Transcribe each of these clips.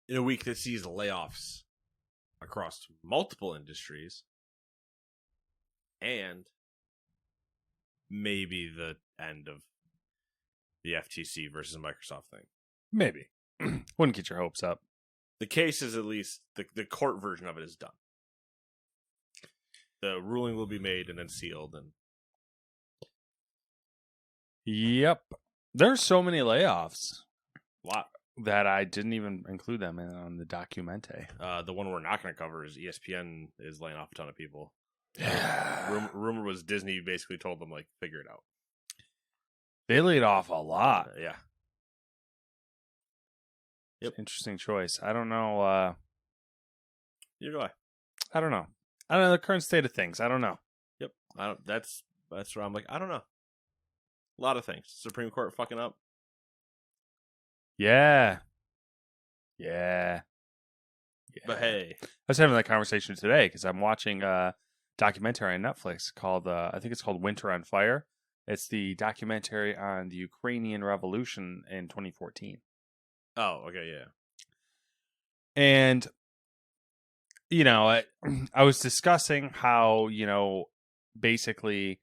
in a week that sees layoffs across multiple industries and maybe the end of the FTC versus Microsoft thing. Maybe. Wouldn't get your hopes up. The case is at least, the court version of it is done. The ruling will be made and then sealed. And Yep. There's so many layoffs. a lot. That I didn't even include them on the documente. The one we're not going to cover is ESPN is laying off a ton of people. Yeah. Rumor was Disney basically told them, like, figure it out. They laid off a lot. Yeah. Yep. Interesting choice. I don't know. Either do I. I don't know. I don't know the current state of things. I don't know. Yep. That's where I'm like, I don't know. A lot of things. Supreme Court fucking up. Yeah. But hey. I was having that conversation today because I'm watching a documentary on Netflix called, I think it's called Winter on Fire. It's the documentary on the Ukrainian Revolution in 2014. Oh, okay, yeah. And, I was discussing how, basically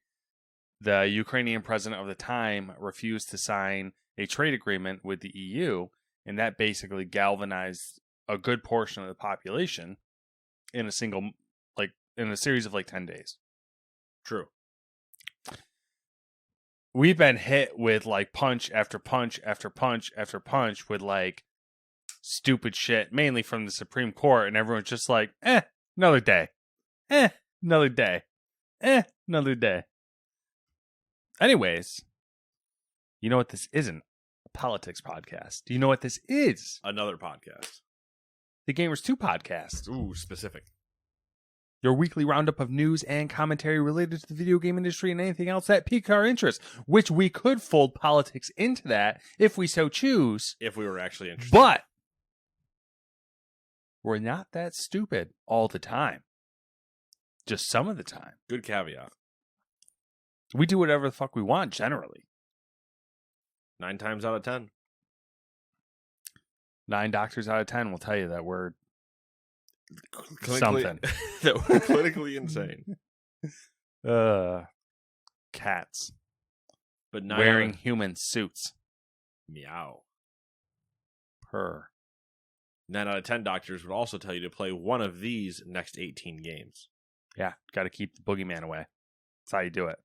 the Ukrainian president of the time refused to sign a trade agreement with the EU, and that basically galvanized a good portion of the population in a series of 10 days. True. We've been hit with punch after punch after punch after punch with stupid shit, mainly from the Supreme Court, and everyone's just another day. Another day. Another day. Anyways, you know what this isn't? A politics podcast. Do you know what this is? Another podcast. The Gamers 2 podcast. Ooh, specific. Your weekly roundup of news and commentary related to the video game industry and anything else that piques our interest, which we could fold politics into that if we so choose. If we were actually interested. But we're not that stupid all the time. Just some of the time. Good caveat. We do whatever the fuck we want, generally. 9 times out of 10. 9 doctors out of 10 will tell you that we're something. That we're clinically insane. Cats. But wearing human suits. Meow. Purr. 9 out of 10 doctors would also tell you to play one of these next 18 games. Yeah, got to keep the boogeyman away. That's how you do it.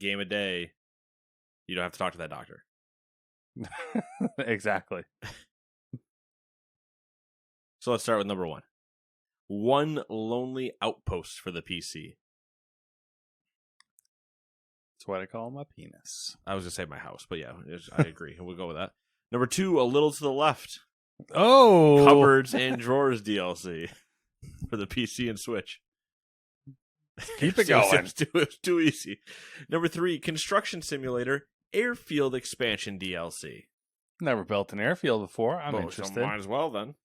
Game a day. You don't have to talk to that doctor. Exactly. So let's start with number 1. One Lonely Outpost for the PC. That's what I call my penis. I was going to say my house, but yeah, I agree. We'll go with that. Number 2, A Little to the Left. Oh! Cupboards and Drawers DLC for the PC and Switch. Keep it going. It's too easy. Number 3, Construction Simulator Airfield Expansion DLC. Never built an airfield before. I'm interested. So might as well then.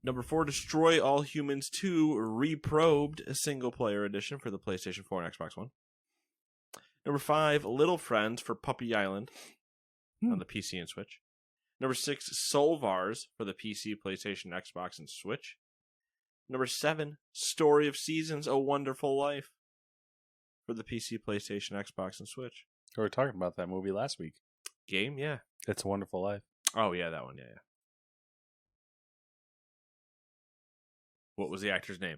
Number 4, Destroy All Humans 2 Reprobed, a single-player edition for the PlayStation 4 and Xbox One. Number 5, Little Friends for Puppy Island on the PC and Switch. Number 6, Solvars for the PC, PlayStation, Xbox, and Switch. Number 7, Story of Seasons, A Wonderful Life for the PC, PlayStation, Xbox, and Switch. We were talking about that movie last week. Game, yeah. It's a Wonderful Life. Oh, yeah, that one, yeah. What was the actor's name?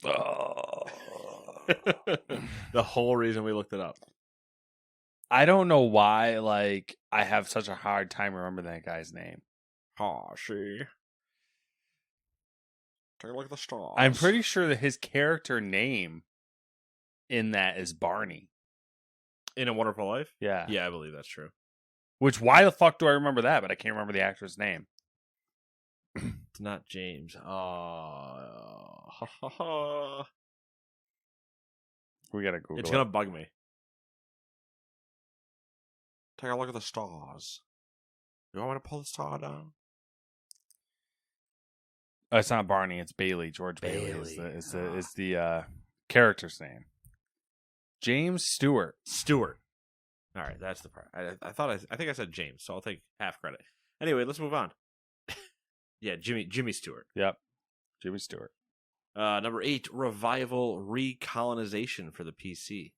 Oh. The whole reason we looked it up. I don't know why, I have such a hard time remembering that guy's name. Oh, see. Take a look at the stars. I'm pretty sure that his character name in that is Barney. In A Wonderful Life? Yeah. Yeah, I believe that's true. Which, why the fuck do I remember that? But I can't remember the actor's name. It's not James. We gotta Google It's going to bug me. Take a look at the stars. You want me to pull the star down? It's not Barney. It's Bailey. George Bailey is the character's name. James Stewart. All right, that's the part. I think I said James, so I'll take half credit. Anyway, let's move on. Yeah, Jimmy Stewart. Yep. Jimmy Stewart. Number 8, Revival Recolonization for the PC.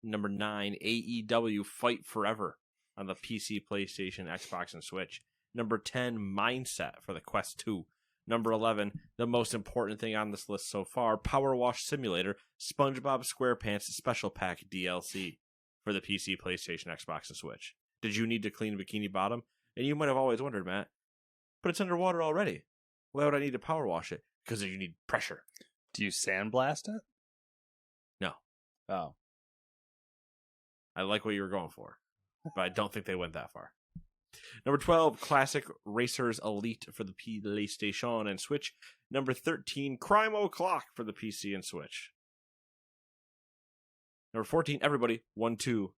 Number 9, AEW Fight Forever on the PC, PlayStation, Xbox, and Switch. Number 10, Mindset for the Quest 2. Number 11, the most important thing on this list so far, Power Wash Simulator SpongeBob SquarePants Special Pack DLC for the PC, PlayStation, Xbox, and Switch. Did you need to clean Bikini Bottom? And you might have always wondered, Matt, but it's underwater already. Why would I need to power wash it? Because you need pressure. Do you sandblast it? No. Oh. I like what you were going for, but I don't think they went that far. Number 12, Classic Racers Elite for the PlayStation and Switch. Number 13, Crime O'Clock for the PC and Switch. Number 14, everybody, 1-2,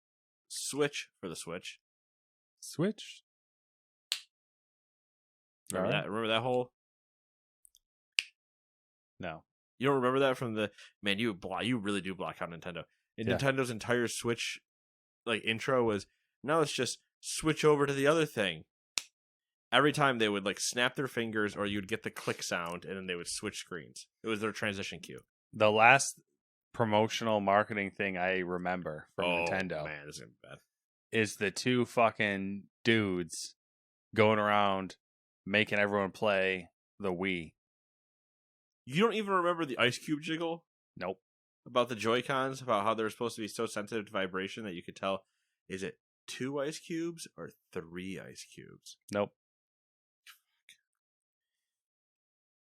Switch for the Switch. Switch? Remember that? Remember that whole? No. You don't remember that from the... Man, you really do block out Nintendo. And Yeah. Nintendo's entire Switch intro was, now let's just switch over to the other thing. Every time they would snap their fingers, or you'd get the click sound, and then they would switch screens. It was their transition cue. The last promotional marketing thing I remember from Nintendo Man, this is gonna be bad. is the two fucking dudes going around making everyone play the Wii. You don't even remember the Ice Cube jiggle Nope. about the Joy-Cons, about how they're supposed to be so sensitive to vibration that you could tell, is it 2 ice cubes or 3 ice cubes? Nope.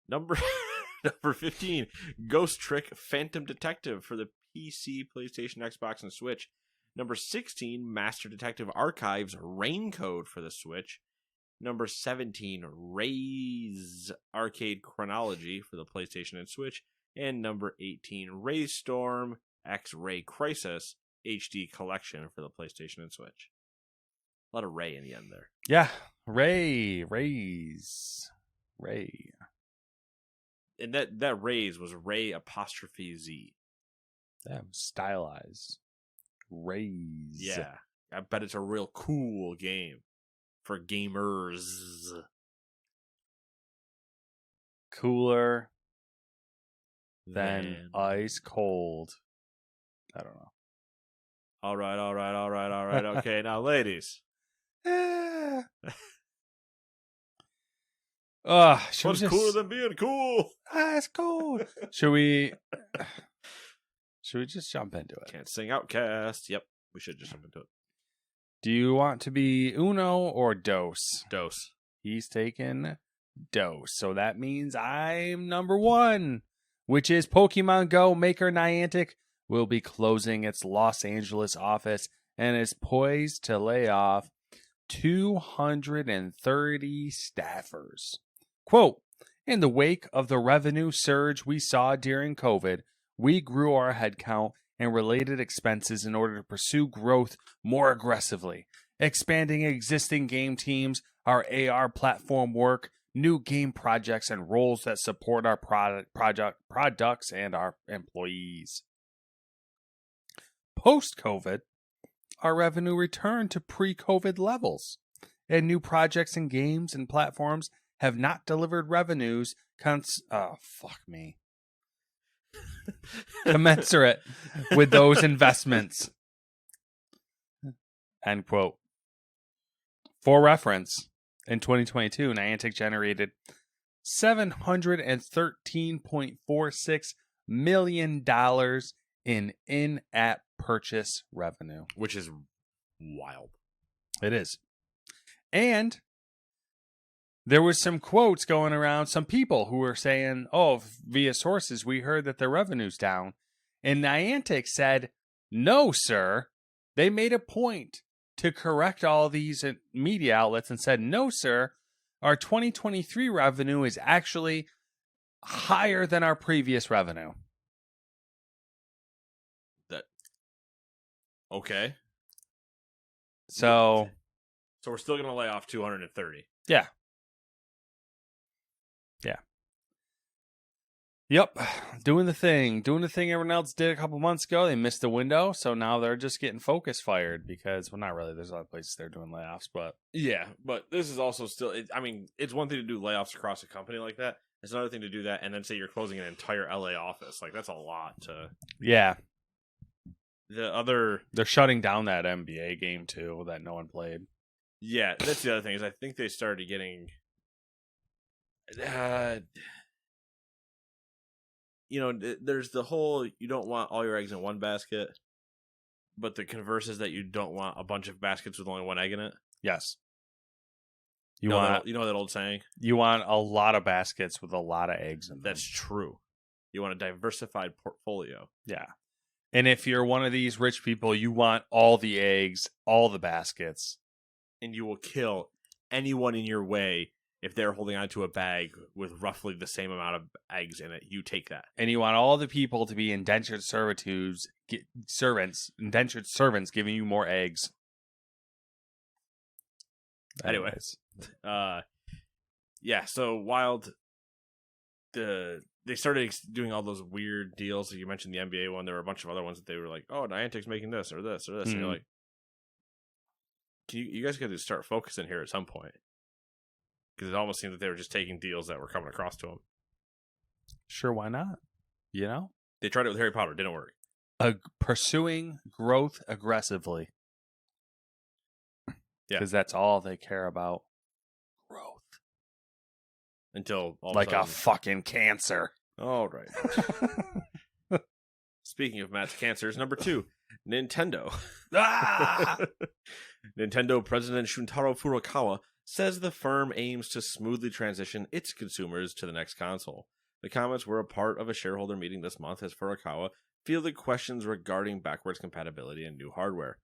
Number 15, Ghost Trick Phantom Detective for the PC, PlayStation, Xbox, and Switch. Number 16, Master Detective Archives Raincode for the Switch. Number 17, Ray's Arcade Chronology for the PlayStation and Switch. And number 18, Ray's Storm X-Ray Crisis HD Collection for the PlayStation and Switch. A lot of Ray in the end there. Yeah. Ray. And that Ray's was Ray apostrophe Z. Yeah, stylized. Rays. Yeah. I bet it's a real cool game for gamers. Cooler than Man. ice cold. I don't know. All right. Okay, now, ladies. What's cooler than being cool? It's cold. Should we just jump into it? Can't sing Outcast. Yep, we should just jump into it. Do you want to be uno or dos? Dose. He's taking dos. So that means I'm number 1, which is Pokemon Go maker Niantic will be closing its Los Angeles office and is poised to lay off 230 staffers. Quote, in the wake of the revenue surge we saw during COVID, we grew our headcount and related expenses in order to pursue growth more aggressively, expanding existing game teams, our AR platform work, new game projects, and roles that support our products and our employees. Post-COVID, our revenue returned to pre-COVID levels, and new projects and games and platforms have not delivered revenues commensurate with those investments. End quote. For reference, in 2022, Niantic generated $713.46 million in in-app purchase revenue. Which is wild. It is. And there was some quotes going around, some people who were saying, via sources, we heard that their revenue's down. And Niantic said, no, sir. They made a point to correct all these media outlets and said, no, sir, our 2023 revenue is actually higher than our previous revenue. Okay. So we're still going to lay off 230. Yeah. Yep, doing the thing everyone else did a couple months ago. They missed the window, so now they're just getting Focus fired because, well, not really. There's other places they're doing layoffs, but yeah, but this is also still. I mean, it's one thing to do layoffs across a company like that. It's another thing to do that and then say you're closing an entire LA office. Like that's a lot to. yeah, They're shutting down that NBA game too that no one played. Yeah, that's the other thing is I think they started getting. There's the whole you don't want all your eggs in one basket, but the converse is that you don't want a bunch of baskets with only one egg in it. Yes. You know that old saying? You want a lot of baskets with a lot of eggs in them. That's true. You want a diversified portfolio. Yeah. And if you're one of these rich people, you want all the eggs, all the baskets. And you will kill anyone in your way if they're holding onto a bag with roughly the same amount of eggs in it. You take that. And you want all the people to be indentured servants giving you more eggs. Anyways. Yeah, so Wild, they started doing all those weird deals. So you mentioned the NBA one. There were a bunch of other ones that they were like, oh, Niantic's making this or this or this. And you're like, you guys got to start focusing here at some point. Because it almost seemed that they were just taking deals that were coming across to them. Sure, why not? You know? They tried it with Harry Potter. Didn't work. Pursuing growth aggressively. Yeah. Because that's all they care about. Growth. Until all like a fucking cancer. All right. Speaking of Matt's cancers, number 2, Nintendo. Nintendo President Shuntaro Furukawa says the firm aims to smoothly transition its consumers to the next console. The comments were a part of a shareholder meeting this month as Furukawa fielded questions regarding backwards compatibility and new hardware.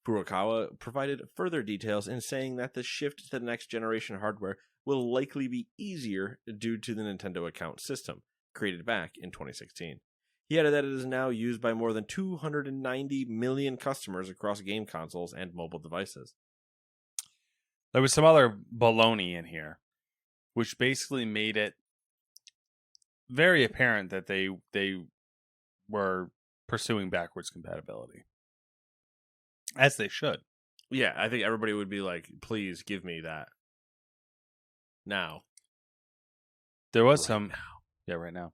Furukawa provided further details in saying that the shift to the next generation hardware will likely be easier due to the Nintendo account system, created back in 2016. He added that it is now used by more than 290 million customers across game consoles and mobile devices. There was some other baloney in here, which basically made it very apparent that they were pursuing backwards compatibility. As they should. Yeah, I think everybody would be like, please give me that. Now. There was some... Now. Yeah, right now.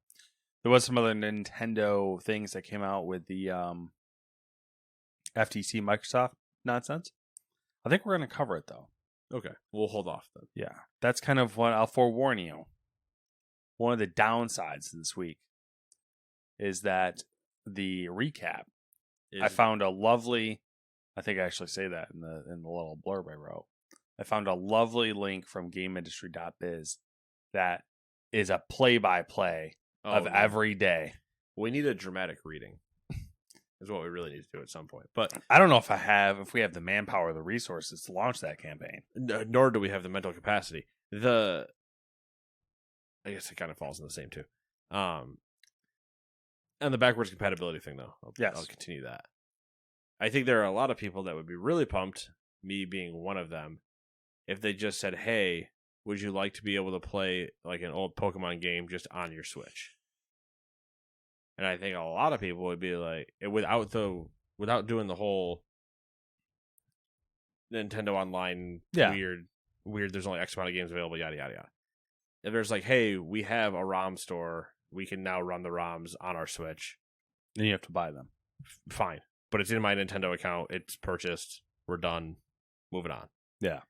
There was some other Nintendo things that came out with the FTC Microsoft nonsense. I think we're going to cover it, though. Okay, we'll hold off then. Yeah, that's kind of what I'll forewarn you. One of the downsides this week is that the recap, I found a lovely... I think I actually say that in the little blurb I wrote. I found a lovely link from GameIndustry.biz that is a play-by-play of every day. We need a dramatic reading. Is what we really need to do at some point. But I don't know if we have the manpower or the resources to launch that campaign. Nor do we have the mental capacity. I guess it kind of falls in the same too. And the backwards compatibility thing, though. I'll continue that. I think there are a lot of people that would be really pumped, me being one of them, if they just said, hey, would you like to be able to play like an old Pokemon game just on your Switch? And I think a lot of people would be like, without doing the whole Nintendo Online weird, there's only X amount of games available, yada, yada, yada. If there's like, hey, we have a ROM store, we can now run the ROMs on our Switch. Then you have to buy them. Fine. But it's in my Nintendo account. It's purchased. We're done. Moving on. Yeah.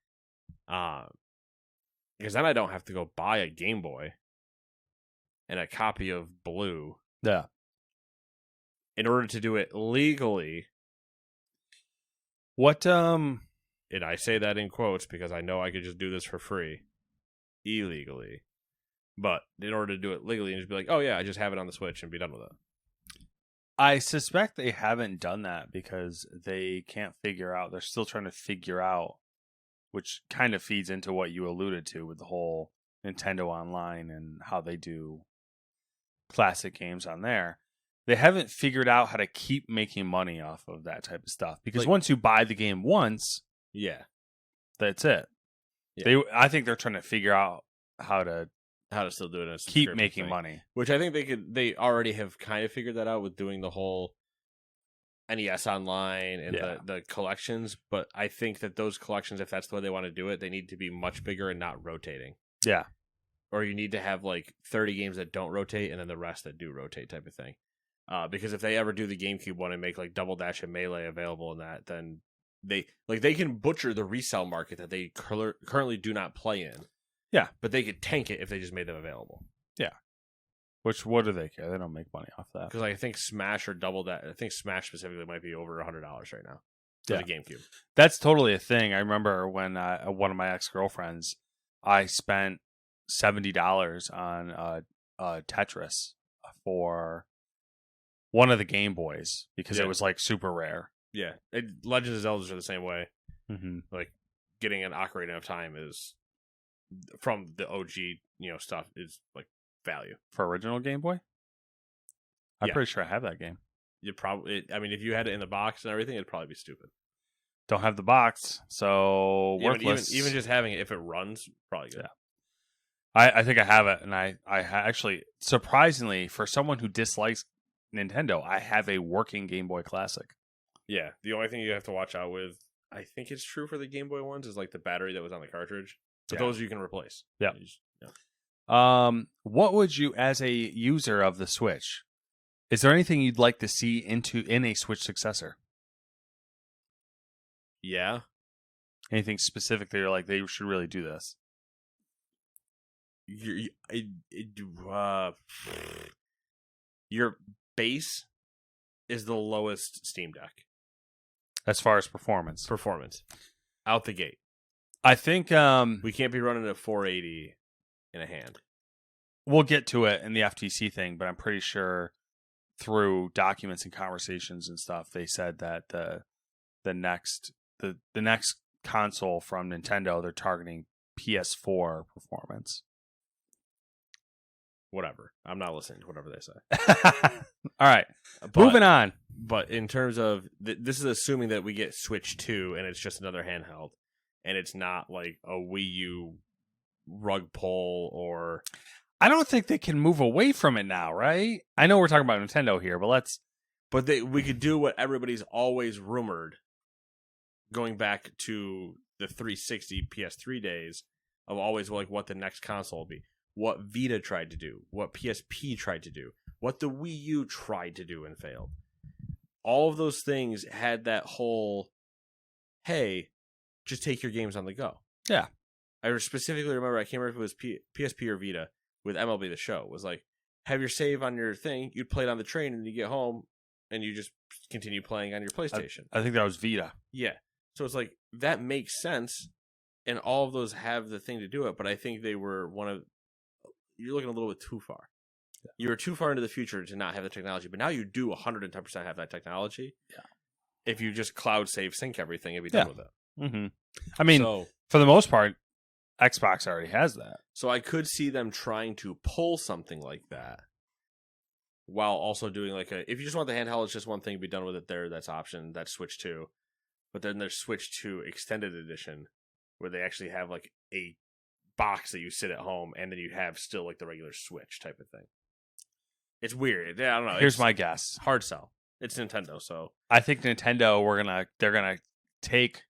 Because then I don't have to go buy a Game Boy and a copy of Blue. Yeah. In order to do it legally. What, And I say that in quotes because I know I could just do this for free. Illegally. But in order to do it legally and just be like, oh yeah, I just have it on the Switch and be done with it. I suspect they haven't done that because they can't figure out. They're still trying to figure out, which kind of feeds into what you alluded to with the whole Nintendo Online and how they do classic games on there. They haven't figured out how to keep making money off of that type of stuff. Because once you buy the game once, yeah, that's it. Yeah. I think they're trying to figure out how to how to still do it. In a keep subscription making thing. money. Which I think they already have kind of figured that out with doing the whole NES Online and the collections. But I think that those collections, if that's the way they want to do it, they need to be much bigger and not rotating. Yeah. Or you need to have like 30 games that don't rotate and then the rest that do rotate type of thing. Because if they ever do the GameCube one and make like Double Dash and Melee available in that, then they can butcher the resale market that they currently do not play in. Yeah. But they could tank it if they just made them available. Yeah. Which, what do they care? They don't make money off that. Because I think Smash or Double Dash, I think Smash specifically might be over $100 right now for the GameCube. That's totally a thing. I remember when one of my ex-girlfriends, I spent $70 on Tetris for one of the Game Boys because it was like super rare. Yeah. Legends of Zelda are the same way. Mm-hmm. Like getting an Ocarina of Time is from the OG, stuff is like value for original Game Boy. I'm pretty sure I have that game. You probably, if you had it in the box and everything, it'd probably be stupid. Don't have the box, so worthless. Even just having it, if it runs, probably good. Yeah. I think I have it, and I actually, surprisingly, for someone who dislikes Nintendo, I have a working Game Boy Classic. Yeah, the only thing you have to watch out with, I think it's true for the Game Boy ones, is like the battery that was on the cartridge. But those you can replace. Yeah. What would you, as a user of the Switch, is there anything you'd like to see in a Switch successor? Yeah. Anything specific that you're like, they should really do this? Your base is the lowest Steam Deck. As far as performance. Out the gate. I think we can't be running at 480 in a hand. We'll get to it in the FTC thing, but I'm pretty sure through documents and conversations and stuff, they said that the next console from Nintendo, they're targeting PS4 performance. Whatever. I'm not listening to whatever they say. All right. Moving on. But in terms of this is assuming that we get Switch 2 and it's just another handheld and it's not like a Wii U rug pull or... I don't think they can move away from it now, right? I know we're talking about Nintendo here, but let's... But we could do what everybody's always rumored going back to the 360 PS3 days of always like what the next console will be. What Vita tried to do, what PSP tried to do, what the Wii U tried to do and failed. All of those things had that whole, hey, just take your games on the go. Yeah. I specifically remember, I can't remember if it was PSP or Vita with MLB The Show. It was like, have your save on your thing, you'd play it on the train, and you get home, and you just continue playing on your PlayStation. I think that was Vita. Yeah. So it's like, that makes sense, and all of those have the thing to do it, but I think they were you're looking a little bit too far. Yeah. You were too far into the future to not have the technology, but now you do 110% have that technology. Yeah. If you just cloud save sync everything and be done with it. Mm-hmm. I mean, for the most part, Xbox already has that. So I could see them trying to pull something like that while also doing like if you just want the handheld, it's just one thing, be done with it there. That's option. That's Switch 2. But then there's Switch 2 Extended Edition where they actually have like a box that you sit at home and then you have still like the regular Switch type of thing. It's weird. I don't know. Here's my guess. Hard sell. It's Nintendo, so I think Nintendo they're gonna take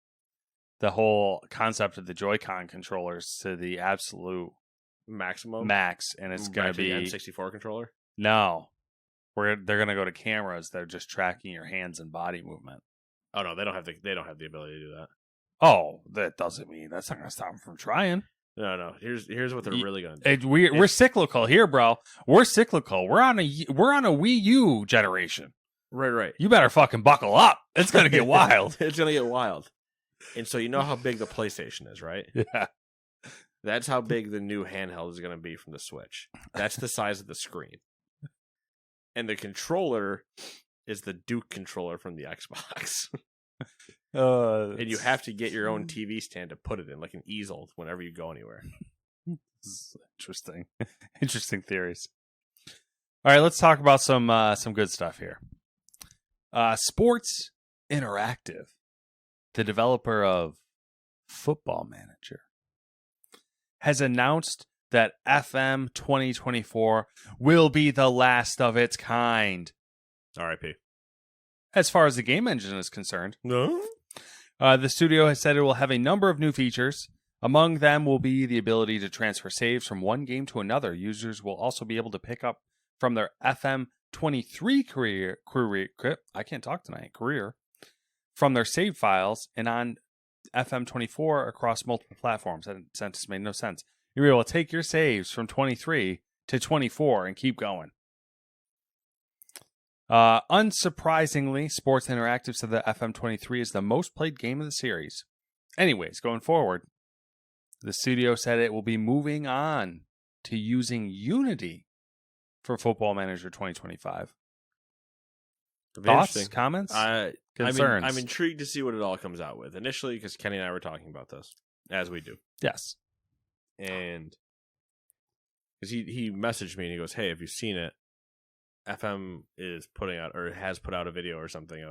the whole concept of the Joy-Con controllers to the absolute maximum max, and it's gonna be an N64 controller. No, they're gonna go to cameras that are just tracking your hands and body movement. Oh no, they don't have the ability to do that. Oh, that doesn't mean that's not gonna stop them from trying. No. Here's what they're really gonna do. We're cyclical here, bro. We're cyclical. We're on a Wii U generation. Right. You better fucking buckle up. It's gonna get wild. It's gonna get wild. And so you know how big the PlayStation is, right? Yeah. That's how big the new handheld is gonna be from the Switch. That's the size of the screen. And the controller is the Duke controller from the Xbox. And you have to get your own TV stand to put it in, like an easel, whenever you go anywhere. Interesting. Interesting theories. All right, let's talk about some good stuff here. Sports Interactive, the developer of Football Manager, has announced that FM 2024 will be the last of its kind. R.I.P. As far as the game engine is concerned, No. the studio has said it will have a number of new features. Among them will be the ability to transfer saves from one game to another. Users will also be able to pick up from their FM23 career from their save files and on FM24 across multiple platforms. That sentence made no sense. You're able to take your saves from 23 to 24 and keep going. Unsurprisingly, Sports Interactive said that FM23 is the most played game of the series. Anyways, going forward, the studio said it will be moving on to using Unity for Football Manager 2025. Thoughts, comments, concerns? I'm intrigued to see what it all comes out with. Initially, because Kenny and I were talking about this, as we do. Yes. And because he messaged me and he goes, "Hey, have you seen it? FM is putting out or has put out a video or something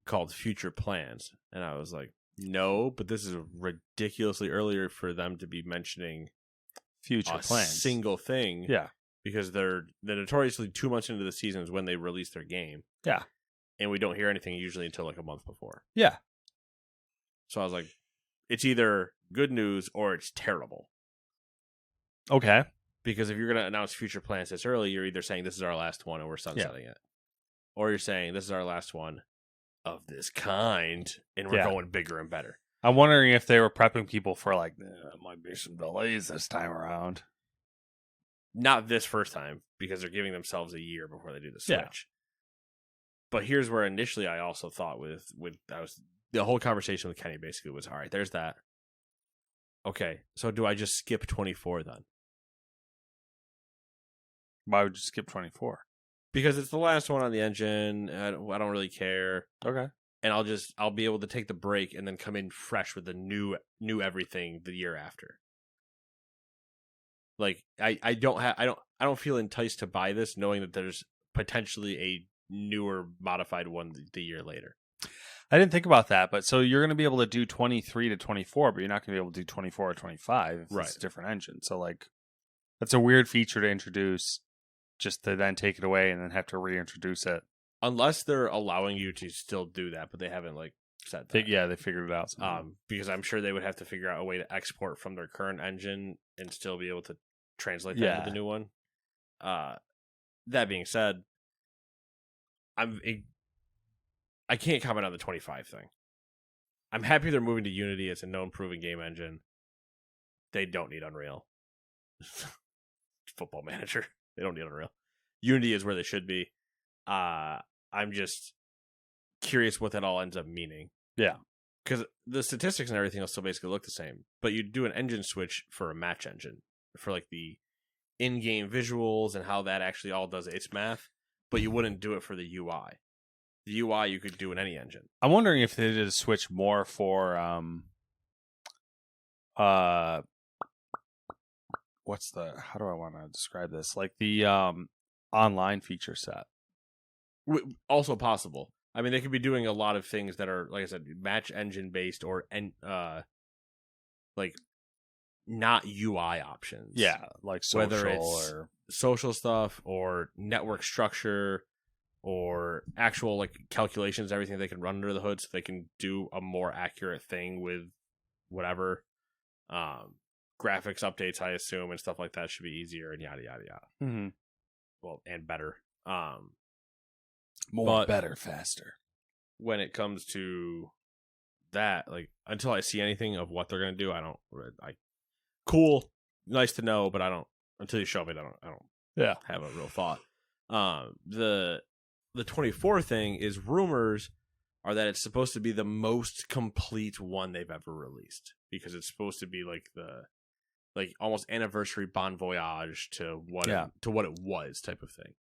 called Future Plans." And I was like, "No, but this is ridiculously earlier for them to be mentioning future plans, single thing." Yeah, because they're notoriously 2 months into the season is when they release their game. Yeah, and we don't hear anything usually until like a month before. Yeah, so I was like, it's either good news or it's terrible. Okay. Because if you're going to announce future plans this early, you're either saying this is our last one and we're sunsetting it. Or you're saying this is our last one of this kind and we're going bigger and better. I'm wondering if they were prepping people for like, there might be some delays this time around. Not this first time, because they're giving themselves a year before they do the switch. Yeah. But here's where initially I also thought the whole conversation with Kenny basically was, all right, there's that. Okay, so do I just skip 24 then? Why would you skip 24? Because it's the last one on the engine. I don't really care. Okay. And I'll be able to take the break and then come in fresh with the new everything the year after. Like I don't feel enticed to buy this knowing that there's potentially a newer modified one the year later. I didn't think about that, but so you're going to be able to do 23 to 24, but you're not going to be able to do 24 or 25 if it's a different engine. So like that's a weird feature to introduce just to then take it away and then have to reintroduce it. Unless they're allowing you to still do that, but they haven't like said that. They figured it out. Because I'm sure they would have to figure out a way to export from their current engine and still be able to translate that to the new one. That being said, I can't comment on the 25 thing. I'm happy they're moving to Unity. It's a known proven game engine. They don't need Unreal. Football Manager. They don't need Unreal. Unity is where they should be. I'm just curious what that all ends up meaning. Yeah. Because the statistics and everything will still basically look the same. But you do an engine switch for a match engine. For like the in-game visuals and how that actually all does its math. But you wouldn't do it for the UI. The UI you could do in any engine. I'm wondering if they did a switch more for how do I want to describe this? Like the online feature set. Also possible. I mean, they could be doing a lot of things that are, like I said, match engine based or like not UI options. Yeah, like social, whether it's social stuff or network structure or actual like calculations, everything they can run under the hood so they can do a more accurate thing with whatever. Graphics updates, I assume, and stuff like that should be easier and yada yada yada. Mm-hmm. Well, and better. Better, faster. When it comes to that, like until I see anything of what they're gonna do, cool, nice to know, but I don't until you show me. I don't have a real thought. The 24 thing is rumors are that it's supposed to be the most complete one they've ever released because it's supposed to be like almost anniversary bon voyage to what it was type of thing.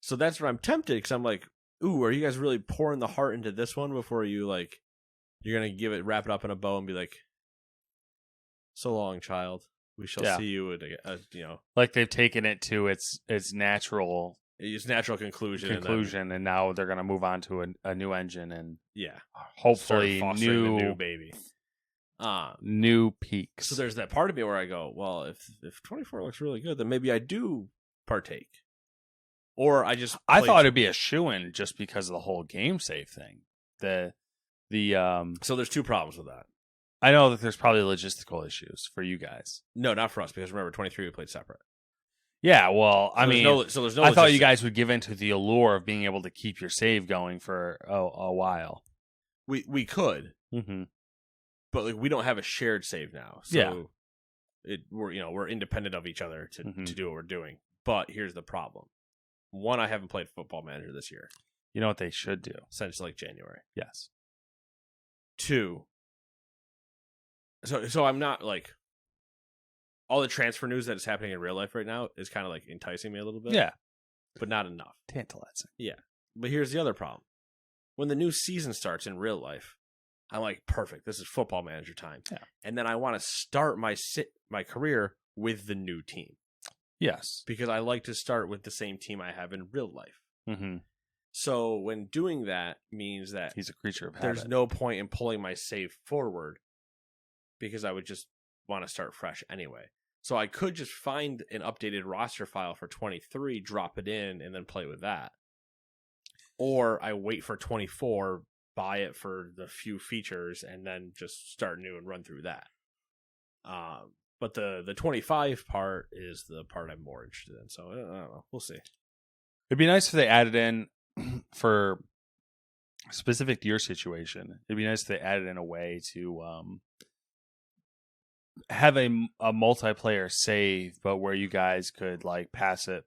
So that's where I'm tempted because I'm like, ooh, are you guys really pouring the heart into this one before you're gonna wrap it up in a bow and be like, so long, child. We shall see you at like they've taken it to its natural conclusion, and now they're gonna move on to a new engine and yeah, hopefully new baby. New peaks. So there's that part of me where I go, well, if 24 looks really good, then maybe I do partake. Or I just I thought it'd be a shoo-in just because of the whole game save thing. So there's 2 problems with that. I know that there's probably logistical issues for you guys. No, not for us, because remember, 23 we played separate. Yeah, well, I mean, there's no. I thought you guys would give into the allure of being able to keep your save going for a while. We could, but like we don't have a shared save now. So we're independent of each other to do what we're doing. But here's the problem: 1, I haven't played Football Manager this year. You know what they should do since like January. Yes. 2. So I'm not like. All the transfer news that is happening in real life right now is kind of like enticing me a little bit. Yeah. But not enough. Tantalizing. Yeah. But here's the other problem. When the new season starts in real life, I'm like, perfect. This is Football Manager time. Yeah. And then I want to start my career with the new team. Yes. Because I like to start with the same team I have in real life. Mm-hmm. So when doing that means that he's a creature of habit. There's no point in pulling my save forward because I would just want to start fresh anyway. So I could just find an updated roster file for 23, drop it in, and then play with that. Or I wait for 24, buy it for the few features, and then just start new and run through that. But the 25 part is the part I'm more interested in. So I don't know. We'll see. It'd be nice if they added in for specific to your situation. It'd be nice if they added in a way to have a multiplayer save, but where you guys could like pass it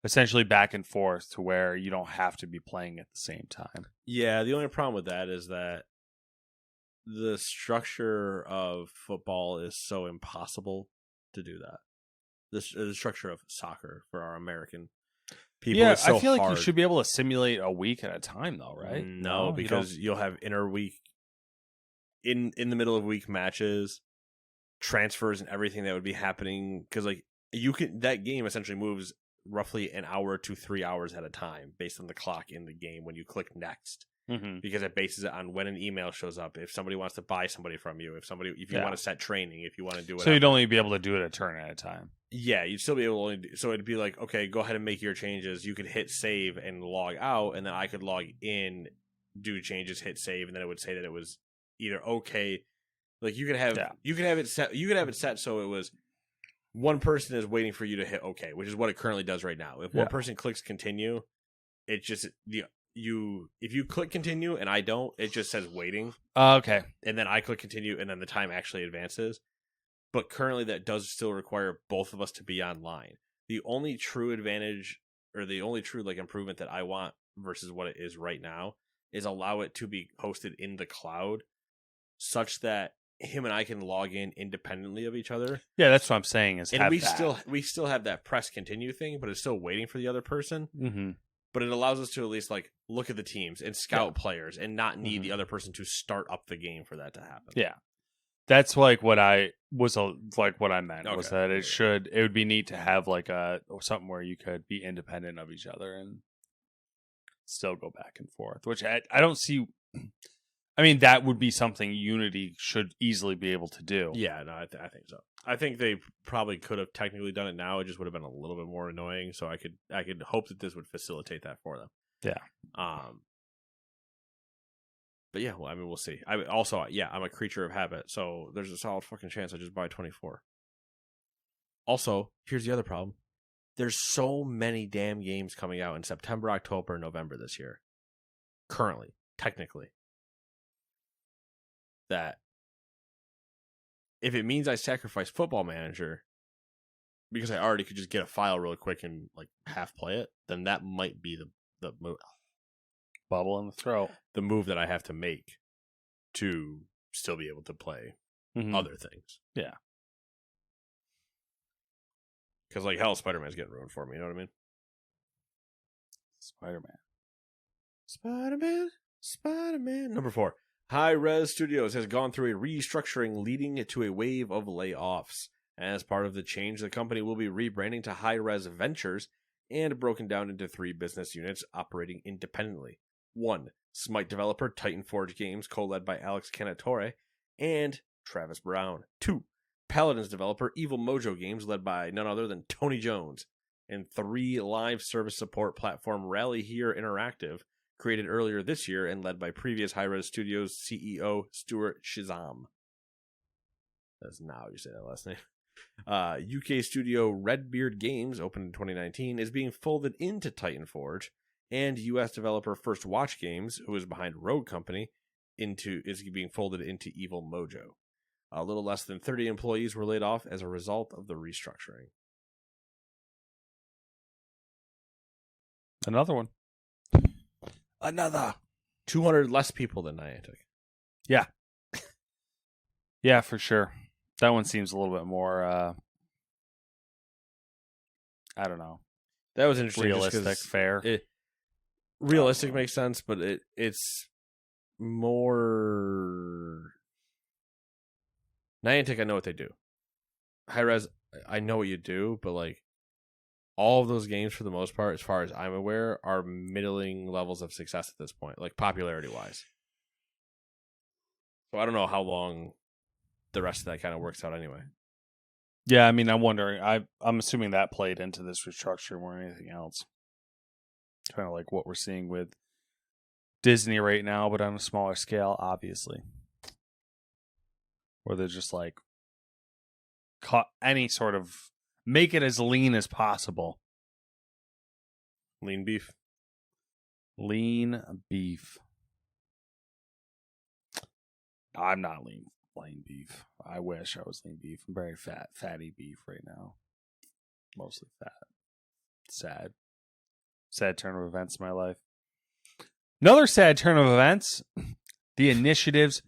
essentially back and forth to where you don't have to be playing at the same time. Yeah, the only problem with that is that the structure of football is so impossible to do that. The structure of soccer for our American people is so I feel hard. like you should be able to simulate a week at a time, though, right? No, because you'll have interweek in the middle of week matches, transfers and everything that would be happening, because like that game essentially moves roughly an hour to 3 hours at a time based on the clock in the game when you click next, because it bases it on when an email shows up, if somebody wants to buy somebody from you, if you want to set training, if you want to do it. So you'd only be able to do it a turn at a time. Yeah, you'd still be able to so it'd be like, okay, go ahead and make your changes. You could hit save and log out, and then I could log in, do changes, hit save, and then it would say that it was either okay. Like you could have it set so it was one person is waiting for you to hit OK, which is what it currently does right now. If one person clicks continue, it just if you click continue and I don't, it just says waiting. Okay. And then I click continue and then the time actually advances. But currently that does still require both of us to be online. The only true advantage or the only true like improvement that I want versus what it is right now is allow it to be hosted in the cloud such that him and I can log in independently of each other. Yeah, that's what I'm saying. And we still have that press continue thing, but it's still waiting for the other person. Mm-hmm. But it allows us to at least like look at the teams and scout players and not need the other person to start up the game for that to happen. Yeah, that's like what I was like. What I meant was that it would be neat to have like something where you could be independent of each other and still go back and forth. Which I don't see. I mean, that would be something Unity should easily be able to do. Yeah, no, I think so. I think they probably could have technically done it now. It just would have been a little bit more annoying. So I could hope that this would facilitate that for them. Yeah. But yeah, well, I mean, we'll see. I'm a creature of habit, so there's a solid fucking chance I just buy 24. Also, here's the other problem. There's so many damn games coming out in September, October, and November this year. Currently, technically. That if it means I sacrifice Football Manager because I already could just get a file really quick and like half play it, then that might be the move. Bubble in the throat. The move that I have to make to still be able to play other things. Yeah. Because like hell, Spider-Man's getting ruined for me. You know what I mean? Spider-Man. Number 4. Hi-Res Studios has gone through a restructuring leading to a wave of layoffs. As part of the change, the company will be rebranding to Hi-Res Ventures and broken down into 3 business units operating independently. 1. Smite developer Titan Forge Games, co-led by Alex Canatore, and Travis Brown. 2. Paladins developer Evil Mojo Games, led by none other than Tony Jones. And 3. Live service support platform Rally Here Interactive, created earlier this year and led by previous Hi-Rez Studios CEO Stuart Shizam. That's not how you say that last name. UK studio Redbeard Games, opened in 2019, is being folded into Titan Forge, and US developer First Watch Games, who is behind Rogue Company, is being folded into Evil Mojo. A little less than 30 employees were laid off as a result of the restructuring. Another one. Another 200 less people than Niantic. Yeah. Yeah, for sure. That one seems a little bit more, I don't know. That was interesting. Realistic, fair. Realistic makes sense, but it's more... Niantic, I know what they do. Hi-Rez, I know what you do, but like all of those games, for the most part, as far as I'm aware, are middling levels of success at this point, like popularity-wise. So I don't know how long the rest of that kind of works out anyway. Yeah, I mean, I'm wondering. I'm assuming that played into this restructure more than anything else. Kind of like what we're seeing with Disney right now, but on a smaller scale, obviously. Where they're just like, cut any sort of, make it as lean as possible. Lean beef. Lean beef. I'm not lean beef. I wish I was lean beef. I'm very fatty beef right now. Mostly fat. Sad turn of events in my life. Another sad turn of events. The Initiative's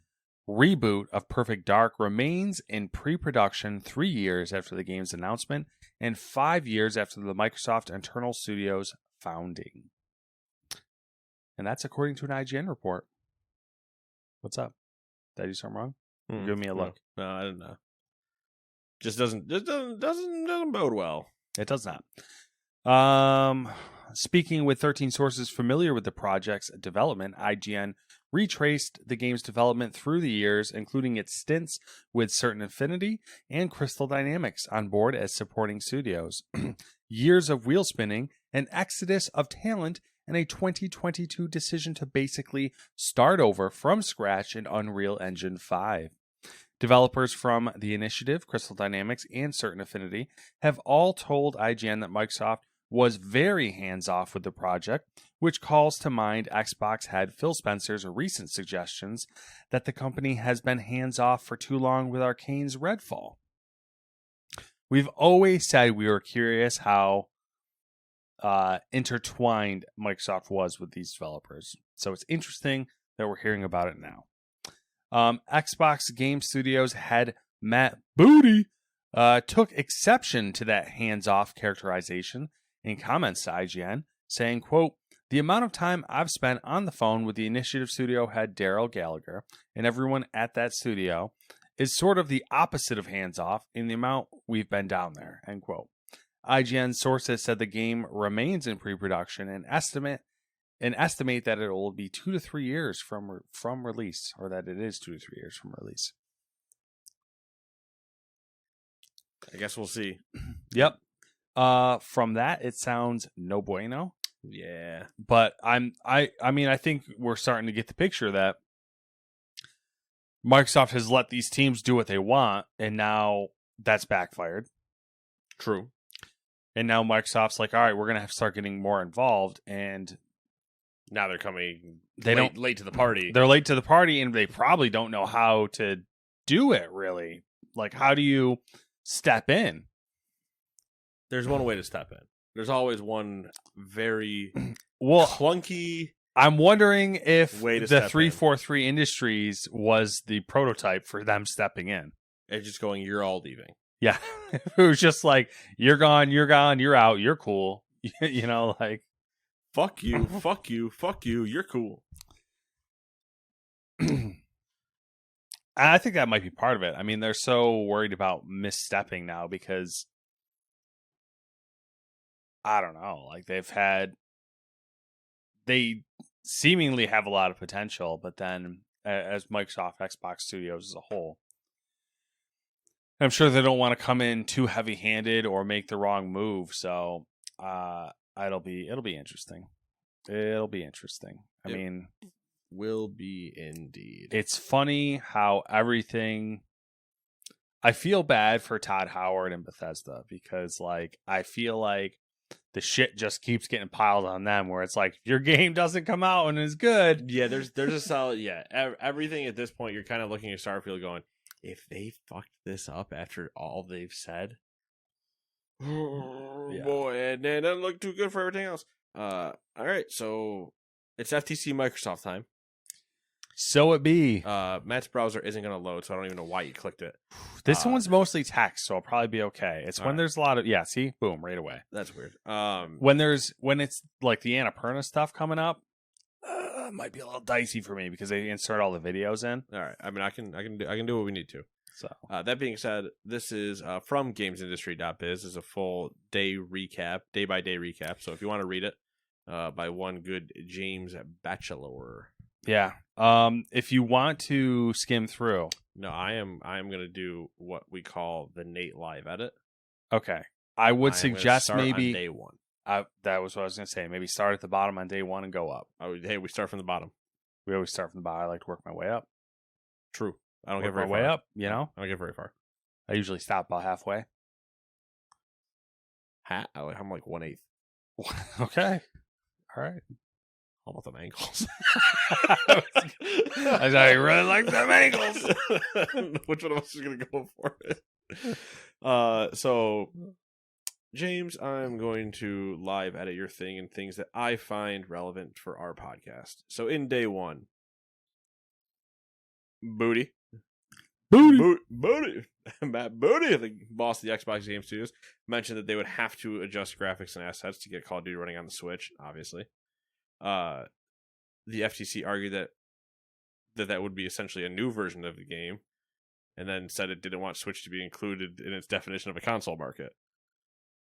reboot of Perfect Dark remains in pre-production 3 years after the game's announcement and 5 years after the Microsoft internal studio's founding. And that's according to an IGN report. What's up? Did I do something wrong? Give me a look. No, I don't know. Just doesn't bode well. It does not. Speaking with 13 sources familiar with the project's development, IGN retraced the game's development through the years, including its stints with Certain Affinity and Crystal Dynamics on board as supporting studios. Years of wheel spinning, an exodus of talent, and a 2022 decision to basically start over from scratch in Unreal Engine 5. Developers from The Initiative, Crystal Dynamics, and Certain Affinity have all told IGN that Microsoft was very hands-off with the project, which calls to mind Xbox head Phil Spencer's recent suggestions that the company has been hands-off for too long with Arcane's Redfall. We've always said we were curious how intertwined Microsoft was with these developers. So it's interesting that we're hearing about it now. Xbox Game Studios head Matt Booty took exception to that hands-off characterization in comments to IGN, saying, quote, "The amount of time I've spent on the phone with the Initiative studio head Daryl Gallagher and everyone at that studio is sort of the opposite of hands-off in the amount we've been down there," end quote. IGN sources said the game remains in pre-production and estimate that it will be 2 to 3 years from release, or that it is 2 to 3 years from release. I guess we'll see. Yep. From that, it sounds no bueno. Yeah, but I mean, I think we're starting to get the picture that Microsoft has let these teams do what they want, and now that's backfired. True. And now Microsoft's like, all right, we're going to have to start getting more involved, and now they're coming late to the party. They're late to the party, and they probably don't know how to do it, really. Like, how do you step in? There's one way to step in. There's always one very clunky. I'm wondering if way to the 343 Industries was the prototype for them stepping in. And just going, you're all leaving. Yeah. It was just like, you're gone, you're out, you're cool. You know, like, fuck you, fuck you, fuck you, you're cool. I think that might be part of it. I mean, they're so worried about misstepping now because, I don't know, like they seemingly have a lot of potential, but then as Microsoft Xbox Studios as a whole. I'm sure they don't want to come in too heavy-handed or make the wrong move. So it'll be interesting. It'll be interesting. I mean, will be indeed. It's funny how everything. I feel bad for Todd Howard and Bethesda because, like, I feel like the shit just keeps getting piled on them. Where it's like, if your game doesn't come out and is good, yeah, there's a solid everything at this point. You're kind of looking at Starfield going, if they fucked this up after all they've said, boy, and it doesn't look too good for everything else. All right, so it's FTC Microsoft time. So it be. Matt's browser isn't going to load, so I don't even know why you clicked it. This one's mostly text, so I'll probably be okay. It's when there's a lot of see, boom, right away. That's weird. When it's like the Annapurna stuff coming up, might be a little dicey for me because they insert all the videos in. All right, I mean, I can do what we need to. So that being said, this is from GamesIndustry.biz. Is a full day by day recap. So if you want to read it, by one good James Batchelor. Yeah. If you want to skim through. No, I am going to do what we call the Nate live edit. Okay. I would suggest maybe on day one. That was what I was going to say. Maybe start at the bottom on day one and go up. Hey, we start from the bottom. We always start from the bottom. I like to work my way up. True. I don't get get very far. Way up, you know? I don't get very far. I usually stop about halfway. I'm like 1/8. Okay. All right. How about them ankles? I thought you really like them ankles. Which one of us is going to go for it? So, James, I'm going to live edit your thing and things that I find relevant for our podcast. So, in day one, Booty. Matt Booty, the boss of the Xbox Game Studios, mentioned that they would have to adjust graphics and assets to get Call of Duty running on the Switch, obviously. The FTC argued that would be essentially a new version of the game, and then said it didn't want Switch to be included in its definition of a console market.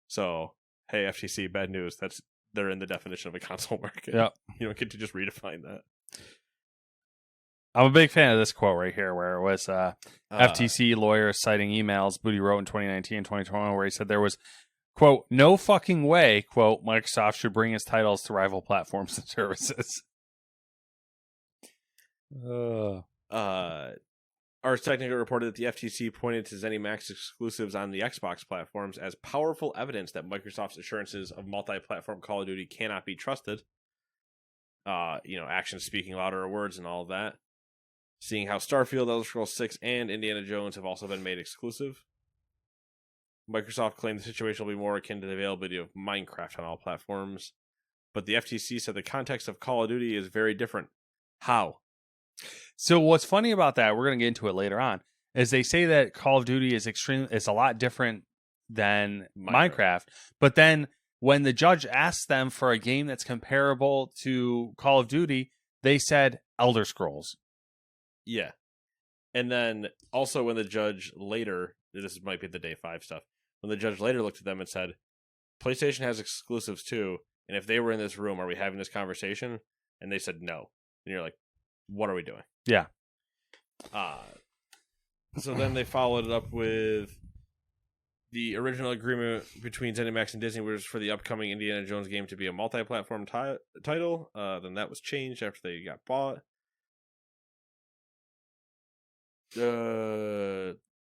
So, hey, FTC, bad news. They're in the definition of a console market. Yeah, you don't get to just redefine that. I'm a big fan of this quote right here, where it was FTC lawyer citing emails Booty wrote in 2019 and 2021, where he said there was, quote, no fucking way, quote, Microsoft should bring its titles to rival platforms and services. Ars Technica reported that the FTC pointed to ZeniMax exclusives on the Xbox platforms as powerful evidence that Microsoft's assurances of multi-platform Call of Duty cannot be trusted. Actions speaking louder than words and all of that. Seeing how Starfield, Elder Scrolls 6, and Indiana Jones have also been made exclusive. Microsoft claimed the situation will be more akin to the availability of Minecraft on all platforms. But the FTC said the context of Call of Duty is very different. How? So what's funny about that, we're going to get into it later on, is they say that Call of Duty is a lot different than Minecraft. But then when the judge asked them for a game that's comparable to Call of Duty, they said Elder Scrolls. Yeah. And then also when the judge later, this might be the day 5 stuff, when the judge later looked at them and said, PlayStation has exclusives too, and if they were in this room, are we having this conversation? And they said no. And you're like, what are we doing? Yeah. So then they followed it up with the original agreement between ZeniMax and Disney was for the upcoming Indiana Jones game to be a multi-platform title. Then that was changed after they got bought.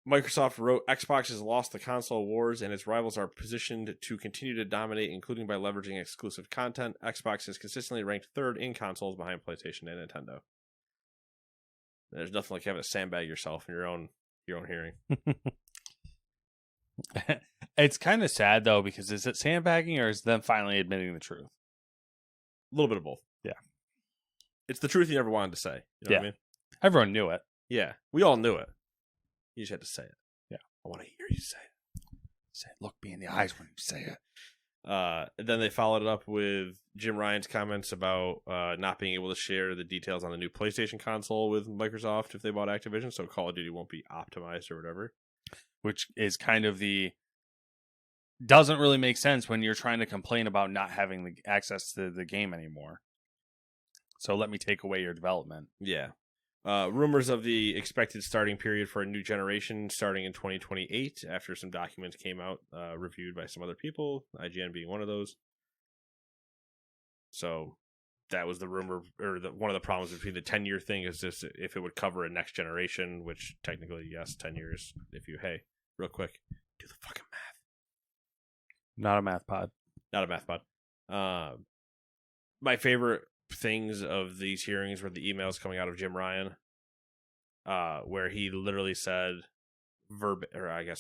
Microsoft wrote, Xbox has lost the console wars and its rivals are positioned to continue to dominate, including by leveraging exclusive content. Xbox is consistently ranked 3rd in consoles behind PlayStation and Nintendo. There's nothing like having to sandbag yourself in your own hearing. It's kind of sad though, because is it sandbagging or is them finally admitting the truth? A little bit of both. Yeah. It's the truth you never wanted to say. You know what I mean? Everyone knew it. Yeah. We all knew it. You just had to say it. Yeah. I want to hear you say it. Say it. Look me in the eyes when you say it. Then they followed it up with Jim Ryan's comments about not being able to share the details on the new PlayStation console with Microsoft if they bought Activision, so Call of Duty won't be optimized or whatever. Which is kind of doesn't really make sense when you're trying to complain about not having the access to the game anymore. So let me take away your development. Yeah. Rumors of the expected starting period for a new generation starting in 2028 after some documents came out reviewed by some other people, IGN being one of those. So that was the rumor, or one of the problems between the 10-year thing is just if it would cover a next generation, which technically, yes, 10 years. If you, hey, real quick, do the fucking math. Not a math pod. Not a math pod. My favorite things of these hearings were the emails coming out of Jim Ryan, where he literally said, verbatim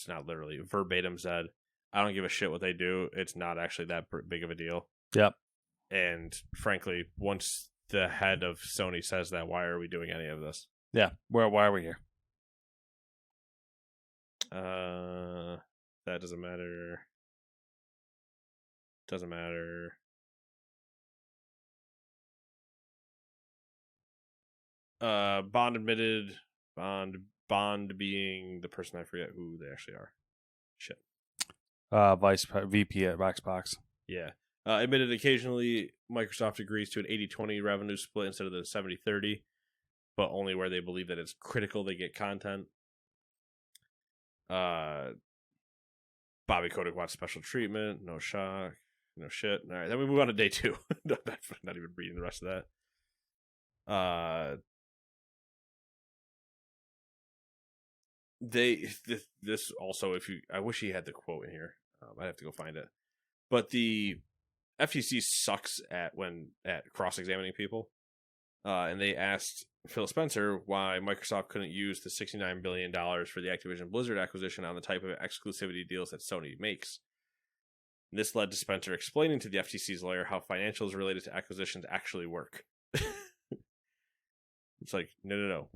said, I don't give a shit what they do. It's not actually that big of a deal. Yep. And frankly, once the head of Sony says that, why are we doing any of this? Yeah. Why are we here? That doesn't matter. Doesn't matter. Bond admitted. Bond being the person, I forget who they actually are. Shit. VP at Xbox. Yeah. Admitted occasionally Microsoft agrees to an 80-20 revenue split instead of the 70-30, but only where they believe that it's critical they get content. Bobby Kotick wants special treatment. No shock. No shit. All right, then we move on to day 2. Not even reading the rest of that. This also, I wish he had the quote in here. I'd have to go find it. But the FTC sucks at cross-examining people. And they asked Phil Spencer why Microsoft couldn't use the $69 billion for the Activision Blizzard acquisition on the type of exclusivity deals that Sony makes. And this led to Spencer explaining to the FTC's lawyer how financials related to acquisitions actually work. It's like, no,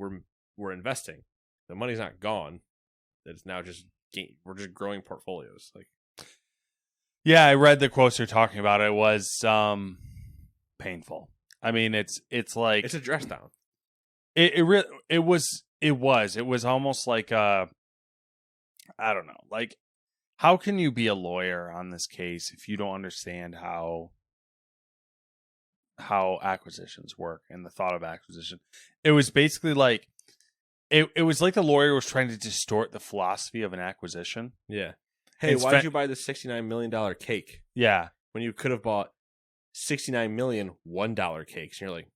we're investing. The money's not gone. It's now just we're just growing portfolios. Like, yeah, I read the quotes you're talking about. It was painful. I mean, it's like it's a dress down. It was almost like I don't know. Like, how can you be a lawyer on this case if you don't understand how acquisitions work and the thought of acquisition? It was basically like it was like the lawyer was trying to distort the philosophy of an acquisition. Yeah. Hey, why did you buy the $69 million cake? Yeah. When you could have bought $69 million $1 cakes. And you're like,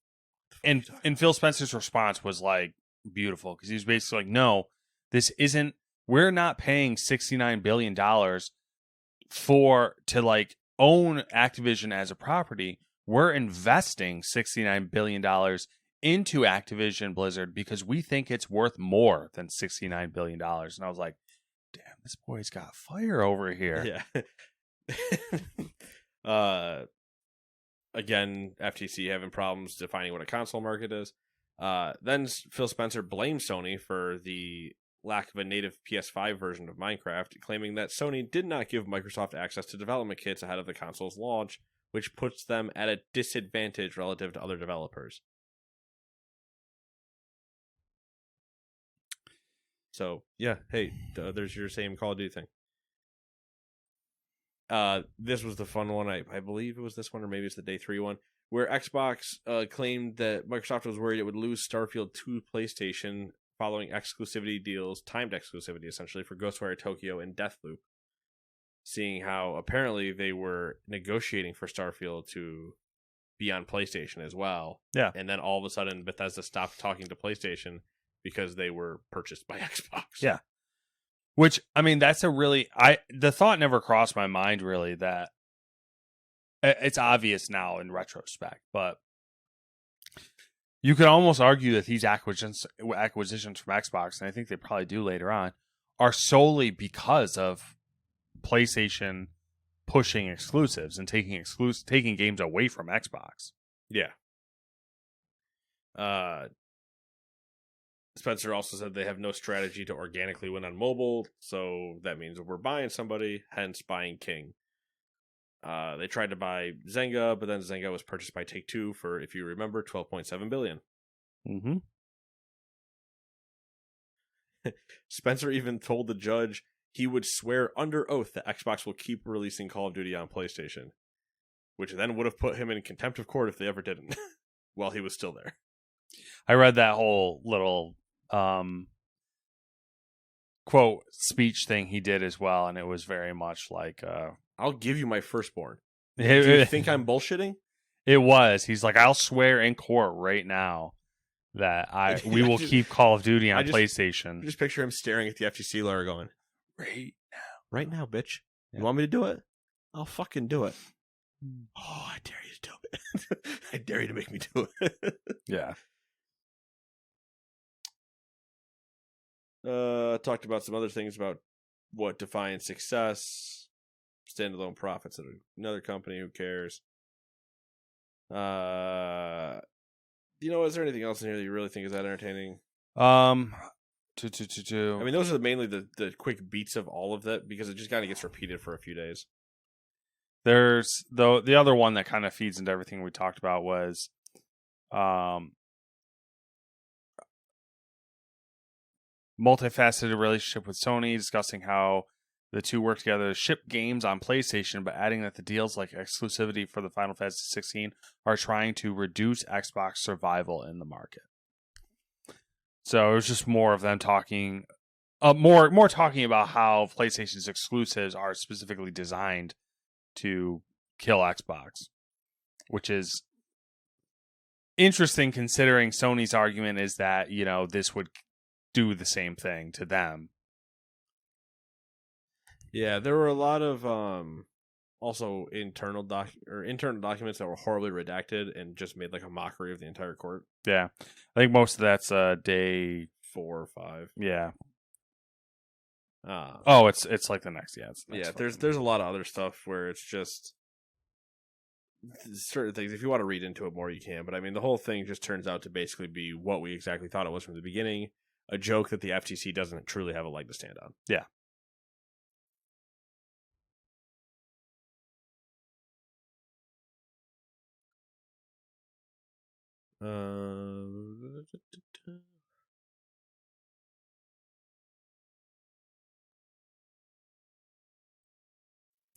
and Phil Spencer's response was like beautiful because he was basically like, no, this isn't, we're not paying $69 billion to like own Activision as a property. We're investing $69 billion into Activision Blizzard because we think it's worth more than $69 billion. And I was like, damn, this boy's got fire over here. Yeah. Again, FTC having problems defining what a console market is. Then Phil Spencer blamed Sony for the lack of a native PS5 version of Minecraft, claiming that Sony did not give Microsoft access to development kits ahead of the console's launch, which puts them at a disadvantage relative to other developers. So, yeah, hey, there's your same Call of Duty thing. This was the fun one. I believe it was this one, or maybe it's the day 3 one, where Xbox claimed that Microsoft was worried it would lose Starfield to PlayStation following exclusivity deals, timed exclusivity essentially, for Ghostwire Tokyo and Deathloop. Seeing how apparently they were negotiating for Starfield to be on PlayStation as well. Yeah. And then all of a sudden Bethesda stopped talking to PlayStation because they were purchased by Xbox. Yeah. Which, I mean, that's the thought never crossed my mind really that it's obvious now in retrospect, but you could almost argue that these acquisitions from Xbox, and I think they probably do later on, are solely because of PlayStation pushing exclusives and taking games away from Xbox. Yeah. Spencer also said they have no strategy to organically win on mobile, so that means we're buying somebody, hence buying King. They tried to buy Zynga, but then Zynga was purchased by Take-Two for, if you remember, $12.7 billion. Mm-hmm. Spencer even told the judge he would swear under oath that Xbox will keep releasing Call of Duty on PlayStation, which then would have put him in contempt of court if they ever didn't, while he was still there. I read that whole little quote speech thing he did as well, and it was very much like I'll give you my firstborn. Do you think I'm bullshitting? It was. He's like, I'll swear in court right now that we will keep Call of Duty on PlayStation. Just picture him staring at the FTC lawyer going, right now, bitch. Yeah. You want me to do it? I'll fucking do it. Oh, I dare you to do it. I dare you to make me do it. Yeah. Talked about some other things about what defines success, standalone profits at another company. Who cares? Is there anything else in here that you really think is that entertaining? I mean, those are mainly the quick beats of all of that because it just kind of gets repeated for a few days. There's the other one that kind of feeds into everything we talked about was multifaceted relationship with Sony, discussing how the two work together to ship games on PlayStation, but adding that the deals like exclusivity for the Final Fantasy 16 are trying to reduce Xbox survival in the market. So it was just more of them talking, more talking about how PlayStation's exclusives are specifically designed to kill Xbox, which is interesting considering Sony's argument is that, this would do the same thing to them. Yeah, there were a lot of also internal documents that were horribly redacted and just made like a mockery of the entire court. Yeah, I think most of that's day 4 or 5. Yeah. It's like the next. Yeah, it's the next there's a lot of other stuff where it's just certain things. If you want to read into it more, you can. But I mean, the whole thing just turns out to basically be what we exactly thought it was from the beginning. A joke that the FTC doesn't truly have a leg to stand on. Yeah.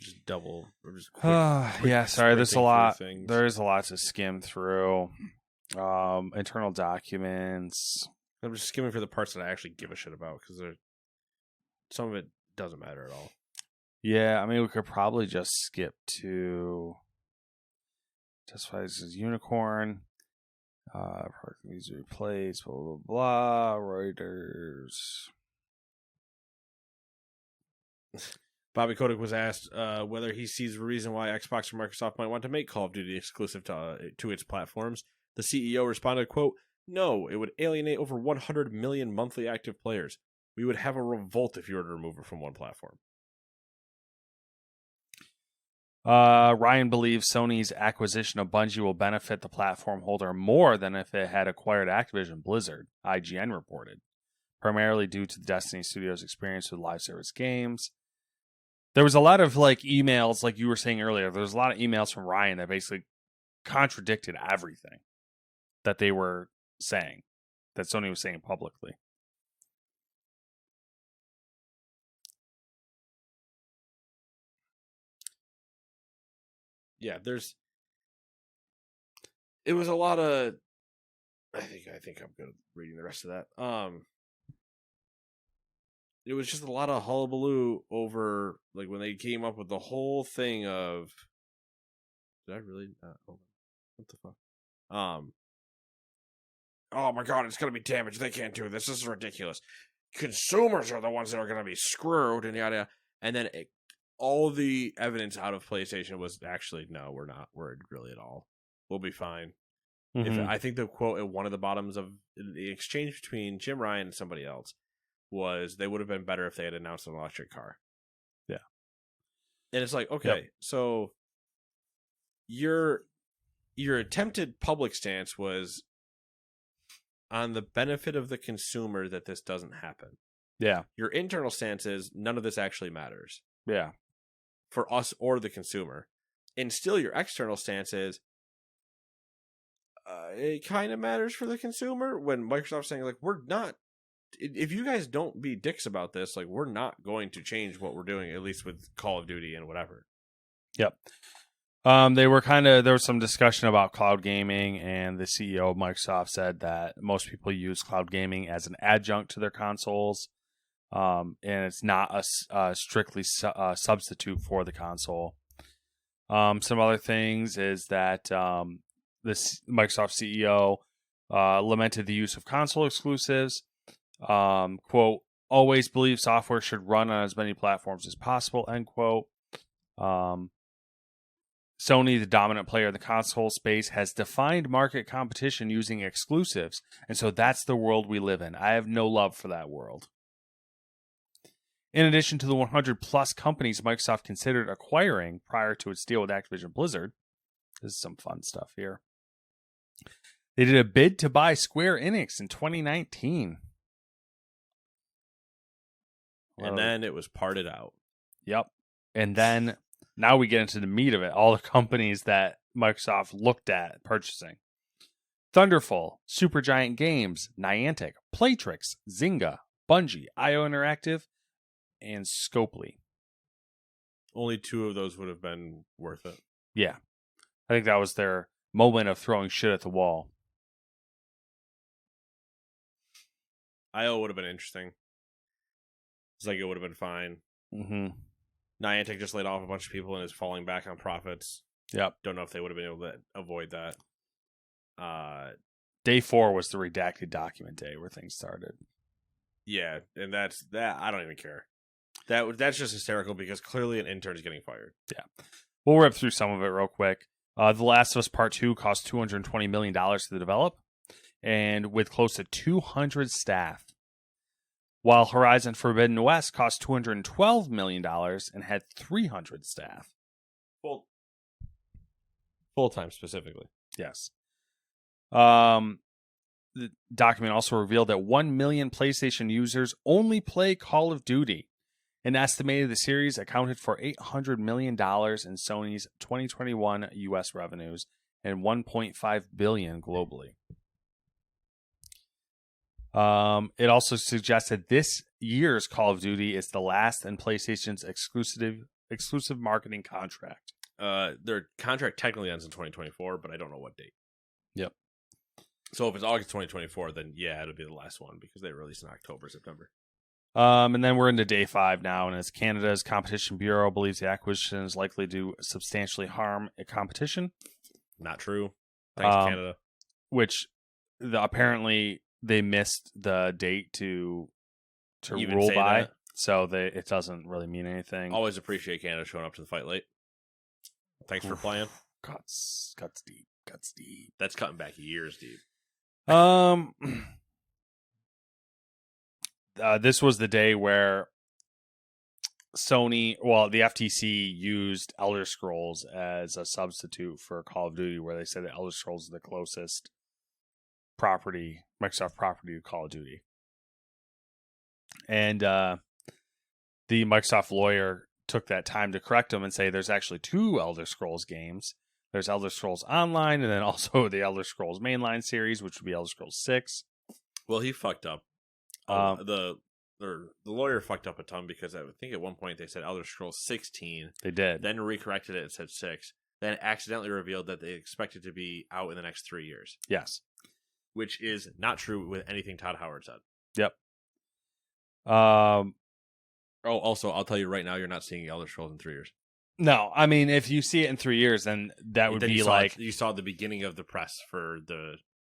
Just double. Or just yeah, sorry. There's a lot. There is a lot to skim through. Internal documents. I'm just skimming for the parts that I actually give a shit about because some of it doesn't matter at all. Yeah, I mean, we could probably just skip to Justifies as Unicorn. Product needs to replace, blah, blah, blah. Reuters. Bobby Kotick was asked whether he sees a reason why Xbox or Microsoft might want to make Call of Duty exclusive to its platforms. The CEO responded, quote, "No, it would alienate over 100 million monthly active players. We would have a revolt if you were to remove it from one platform." Ryan believes Sony's acquisition of Bungie will benefit the platform holder more than if it had acquired Activision Blizzard, IGN reported, primarily due to the Destiny Studios' experience with live service games. There was a lot of emails, like you were saying earlier, there was a lot of emails from Ryan that basically contradicted everything that they were saying, that Sony was saying publicly. Yeah, it was a lot of, I think I'm good at reading the rest of that. It was just a lot of hullabaloo over, when they came up with the whole thing of, did I really, what the fuck? Oh my god, it's going to be damaged. They can't do this. This is ridiculous. Consumers are the ones that are going to be screwed, and yada, yada. And then all the evidence out of PlayStation was actually, no, we're not worried really at all. We'll be fine. Mm-hmm. I think the quote at one of the bottoms of the exchange between Jim Ryan and somebody else was, they would have been better if they had announced an electric car. Yeah. And it's like, okay, so your attempted public stance was on the benefit of the consumer that this doesn't happen. Yeah. Your internal stance is none of this actually matters. Yeah. For us or the consumer. And still your external stance is it kind of matters for the consumer, when Microsoft's saying, we're not, if you guys don't be dicks about this, we're not going to change what we're doing, at least with Call of Duty and whatever. Yep. There was some discussion about cloud gaming, and the CEO of Microsoft said that most people use cloud gaming as an adjunct to their consoles, and it's not a strictly substitute for the console. Some other things is that this Microsoft CEO lamented the use of console exclusives. Quote, always believe software should run on as many platforms as possible, end quote. Sony, the dominant player in the console space, has defined market competition using exclusives, and so that's the world we live in. I have no love for that world. In addition to the 100-plus companies Microsoft considered acquiring prior to its deal with Activision Blizzard, this is some fun stuff here. They did a bid to buy Square Enix in 2019. And then it was parted out. Yep. And then now we get into the meat of it. All the companies that Microsoft looked at purchasing. Thunderful, Supergiant Games, Niantic, Playtrix, Zynga, Bungie, IO Interactive, and Scopely. Only 2 of those would have been worth it. Yeah. I think that was their moment of throwing shit at the wall. IO would have been interesting. Zynga would have been fine. Mm-hmm. Niantic just laid off a bunch of people and is falling back on profits. Yep. Don't know if they would have been able to avoid that. Day 4 was the redacted document day where things started. Yeah, and that's that. I don't even care. That's just hysterical because clearly an intern is getting fired. Yeah. We'll rip through some of it real quick. The Last of Us Part 2 cost $220 million to develop, and with close to 200 staff. While Horizon Forbidden West cost $212 million and had 300 staff. Full-time specifically. Yes. The document also revealed that 1 million PlayStation users only play Call of Duty, and estimated the series accounted for $800 million in Sony's 2021 U.S. revenues and $1.5 billion globally. It also suggested this year's Call of Duty is the last in PlayStation's exclusive marketing contract. Their contract technically ends in 2024, but I don't know what date. Yep. So if it's August 2024, then yeah, it'll be the last one because they released in October, September. And then we're into day 5 now, and as Canada's Competition Bureau believes the acquisition is likely to substantially harm a competition. Not true. Thanks, Canada. Which apparently they missed the date to Even rule say by, that? so it doesn't really mean anything. Always appreciate Canada showing up to the fight late. Thanks for playing. Guts deep. That's cutting back years deep. This was the day where the FTC used Elder Scrolls as a substitute for Call of Duty, where they said that Elder Scrolls is the closest Microsoft property to Call of Duty. And the Microsoft lawyer took that time to correct them and say there's actually 2 Elder Scrolls games. There's Elder Scrolls Online, and then also the Elder Scrolls Mainline series, which would be Elder Scrolls 6. Well, he fucked up. The lawyer fucked up a ton because I think at one point they said Elder Scrolls 16. They did. Then recorrected it and said 6. Then accidentally revealed that they expected to be out in the next 3 years. Yes. Which is not true with anything Todd Howard said. Yep. Also, I'll tell you right now, you're not seeing Elder Scrolls in 3 years. No, I mean, if you see it in 3 years, then that would be like... You saw the beginning of the press for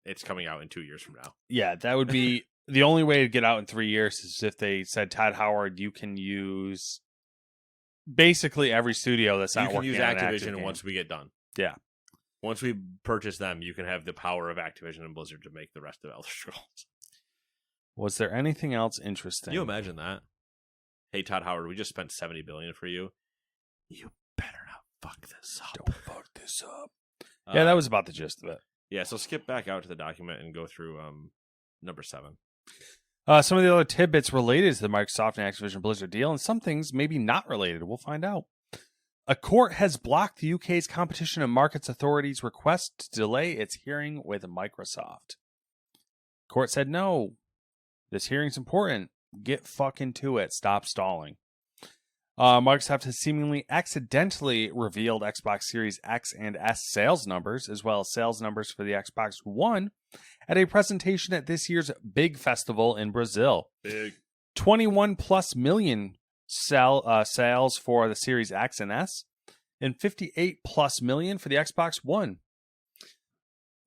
it's coming out in 2 years from now. Yeah, that would be... The only way to get out in 3 years is if they said, Todd Howard, you can use basically every studio that's not working on an active Activision game. once we get done. Yeah. Once we purchase them, you can have the power of Activision and Blizzard to make the rest of Elder Scrolls. Was there anything else interesting? Can you imagine that? Hey, Todd Howard, we just spent $70 billion for you. You better not fuck this up. Don't fuck this up. Yeah, that was about the gist of it. Yeah, so skip back out to the document and go through number 7. Some of the other tidbits related to the Microsoft and Activision Blizzard deal, and some things maybe not related. We'll find out. A court has blocked the UK's Competition and Markets Authority's request to delay its hearing with Microsoft. The court said, no, this hearing's important. Get fucking to it. Stop stalling. Microsoft has seemingly accidentally revealed Xbox Series X and S sales numbers, as well as sales numbers for the Xbox One, at a presentation at this year's big festival in Brazil. Big. 21 plus million sales for the Series X and S, and 58 plus million for the Xbox One.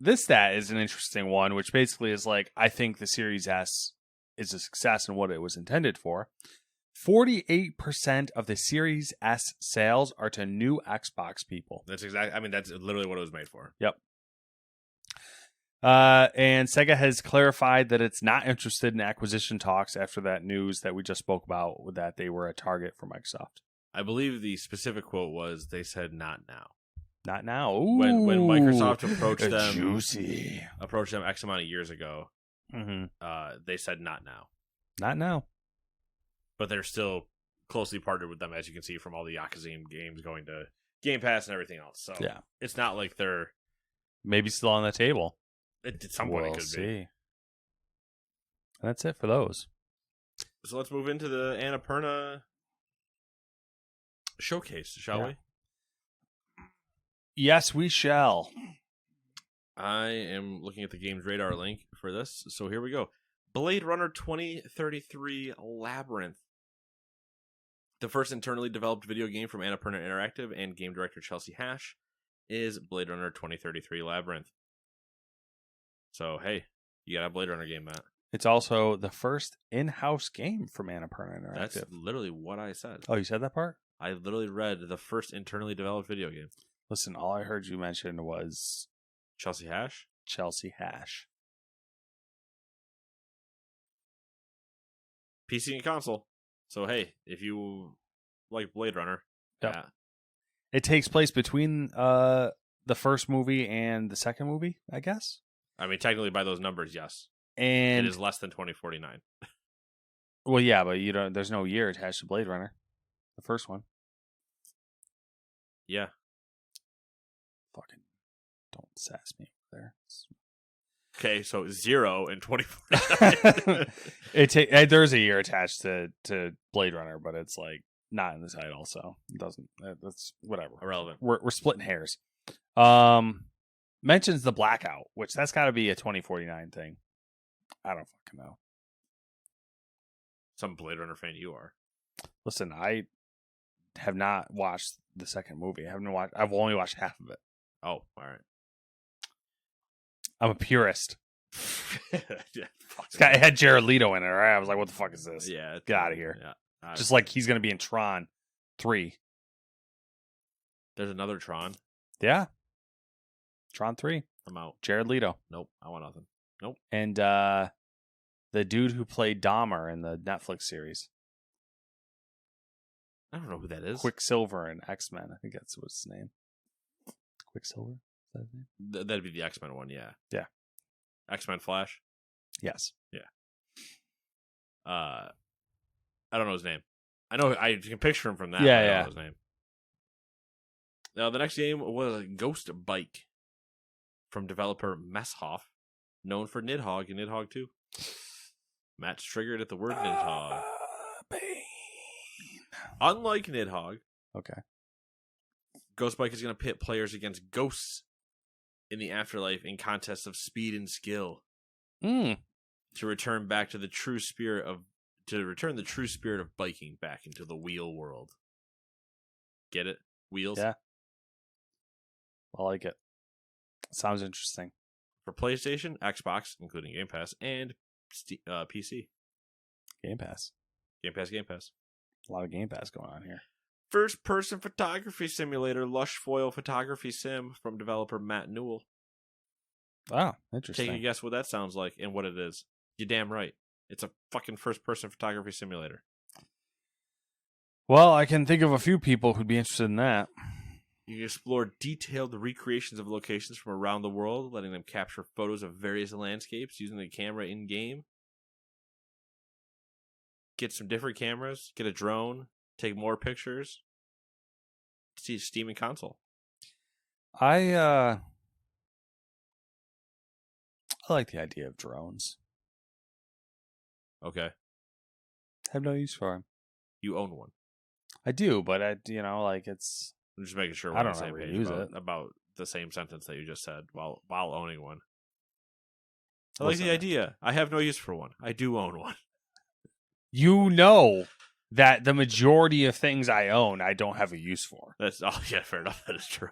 This stat is an interesting one, which basically is like, I think the Series S is a success in what it was intended for. 48% of the Series S sales are to new Xbox people. That's exactly. I mean, that's literally what it was made for. Yep. And Sega has clarified that it's not interested in acquisition talks after that news that we just spoke about, that they were a target for Microsoft. I believe the specific quote was, "They said not now." Not now. Ooh, when Microsoft approached them, juicy. approached them X amount of years ago, they said not now. Not now. But they're still closely partnered with them, as you can see from all the Yakuza games going to Game Pass and everything else. So yeah, it's not like they're maybe still on the table. At some point, it could be. That's it for those. So let's move into the Annapurna showcase, shall we? Yes, we shall. I am looking at the Games Radar link for this, so here we go. Blade Runner 2033 Labyrinth. The first internally developed video game from Annapurna Interactive and game director Chelsea Hash is Blade Runner 2033 Labyrinth. So, hey, you got a Blade Runner game, Matt. It's also the first in-house game from Annapurna Interactive. That's literally what I said. Oh, you said that part? I literally read the first internally developed video game. Listen, all I heard you mention was Chelsea Hash? Chelsea Hash. PC and console. So, hey, if you like Blade Runner, yeah. It takes place between the first movie and the second movie, I guess. I mean, technically by those numbers, yes. And it is less than 2049. Well, yeah, but there's no year attached to Blade Runner. The first one. Yeah. Fucking don't sass me there. Okay, so 0 in 2049. There's a year attached to Blade Runner, but it's like not in the title, so it doesn't. That's whatever. Irrelevant. We're splitting hairs. Mentions the blackout, which that's got to be a 2049 thing. I don't fucking know. Some Blade Runner fan you are. Listen, I have not watched the second movie. I've only watched half of it. Oh, all right. I'm a purist. Yeah, it had Jared Leto in it, right? I was like, what the fuck is this? Yeah. Get out of here. Yeah. Just like he's going to be in Tron 3. There's another Tron. Yeah. Tron 3. I'm out. Jared Leto. Nope. I want nothing. Nope. And the dude who played Dahmer in the Netflix series. I don't know who that is. Quicksilver in X-Men. I think that's what's his name. Quicksilver? Is that his name? That'd be the X-Men one, yeah. Yeah. X-Men Flash? Yes. Yeah. I don't know his name. I know I can picture him from that. Yeah, I don't know his name. Now, the next game was Ghost Bike from developer Messhoff, known for Nidhogg and Nidhogg 2. Matt's triggered at the word Nidhogg. Pain. Unlike Nidhogg, okay, Ghost Bike is going to pit players against ghosts in the afterlife in contests of speed and skill. To return back to the true spirit of biking back into the wheel world. Get it? Wheels? Yeah. I like it. Sounds interesting. For PlayStation, Xbox, including Game Pass, and PC. Game Pass. Game Pass. A lot of Game Pass going on here. First-person photography simulator, Lush Foil Photography Sim from developer Matt Newell. Wow, interesting. Take a guess what that sounds like and what it is. You're damn right. It's a fucking first-person photography simulator. Well, I can think of a few people who'd be interested in that. You can explore detailed recreations of locations from around the world, letting them capture photos of various landscapes using the camera in-game. Get some different cameras, get a drone, take more pictures. See Steam and console. I like the idea of drones. Okay. I have no use for them. You own one. I do, but it's. I'm just making sure I we're on don't the same ever page use it. about the same sentence that you just said while owning one. I like the Listen, idea. I have no use for one. I do own one. you know that the majority of things I own, I don't have a use for. That's fair enough. That is true.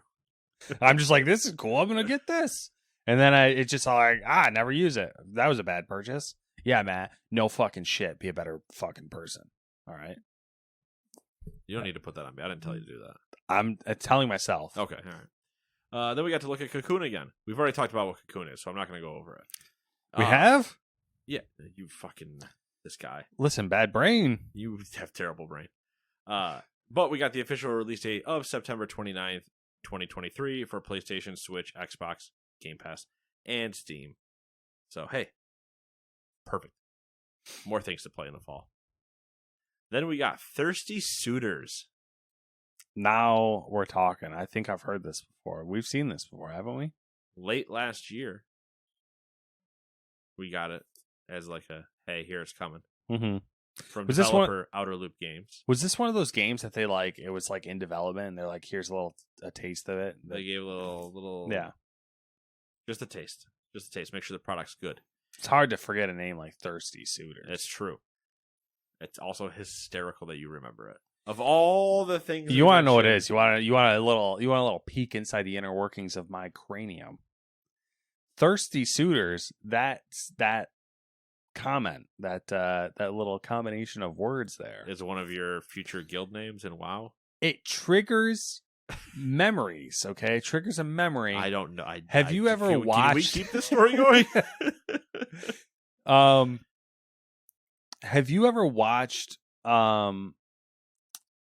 I'm just like, this is cool. I'm gonna get this, and then it's just all like, I never use it. That was a bad purchase. Yeah, Matt. No fucking shit. Be a better fucking person. All right. You don't need to put that on me. I didn't tell you to do that. I'm telling myself. Okay, all right. Then we got to look at Cocoon again. We've already talked about what Cocoon is, so I'm not going to go over it. We have? Yeah, you fucking this guy. Listen, bad brain. You have terrible brain. But we got the official release date of September 29th, 2023 for PlayStation, Switch, Xbox, Game Pass, and Steam. So, hey, perfect. More things to play in the fall. Then we got Thirsty Suitors. Now we're talking. I think I've heard this before. We've seen this before, haven't we? Late last year, we got it as like a, hey, here it's coming. Mm-hmm. From Was developer Outer Loop Games. Was this one of those games that they like? It was like in development, and they're like, "Here's a taste of it." They gave a little, yeah, just a taste, Make sure the product's good. It's hard to forget a name like Thirsty Suitors. It's true. It's also hysterical that you remember it. Of all the things, you want to know what it is. You want a little peek inside the inner workings of my cranium. Thirsty Suitors. That's that comment, that little combination of words there is one of your future guild names in WoW. It triggers memories. Okay, it triggers a memory. I don't know. Have you ever watched? Can we keep the story going? Have you ever watched the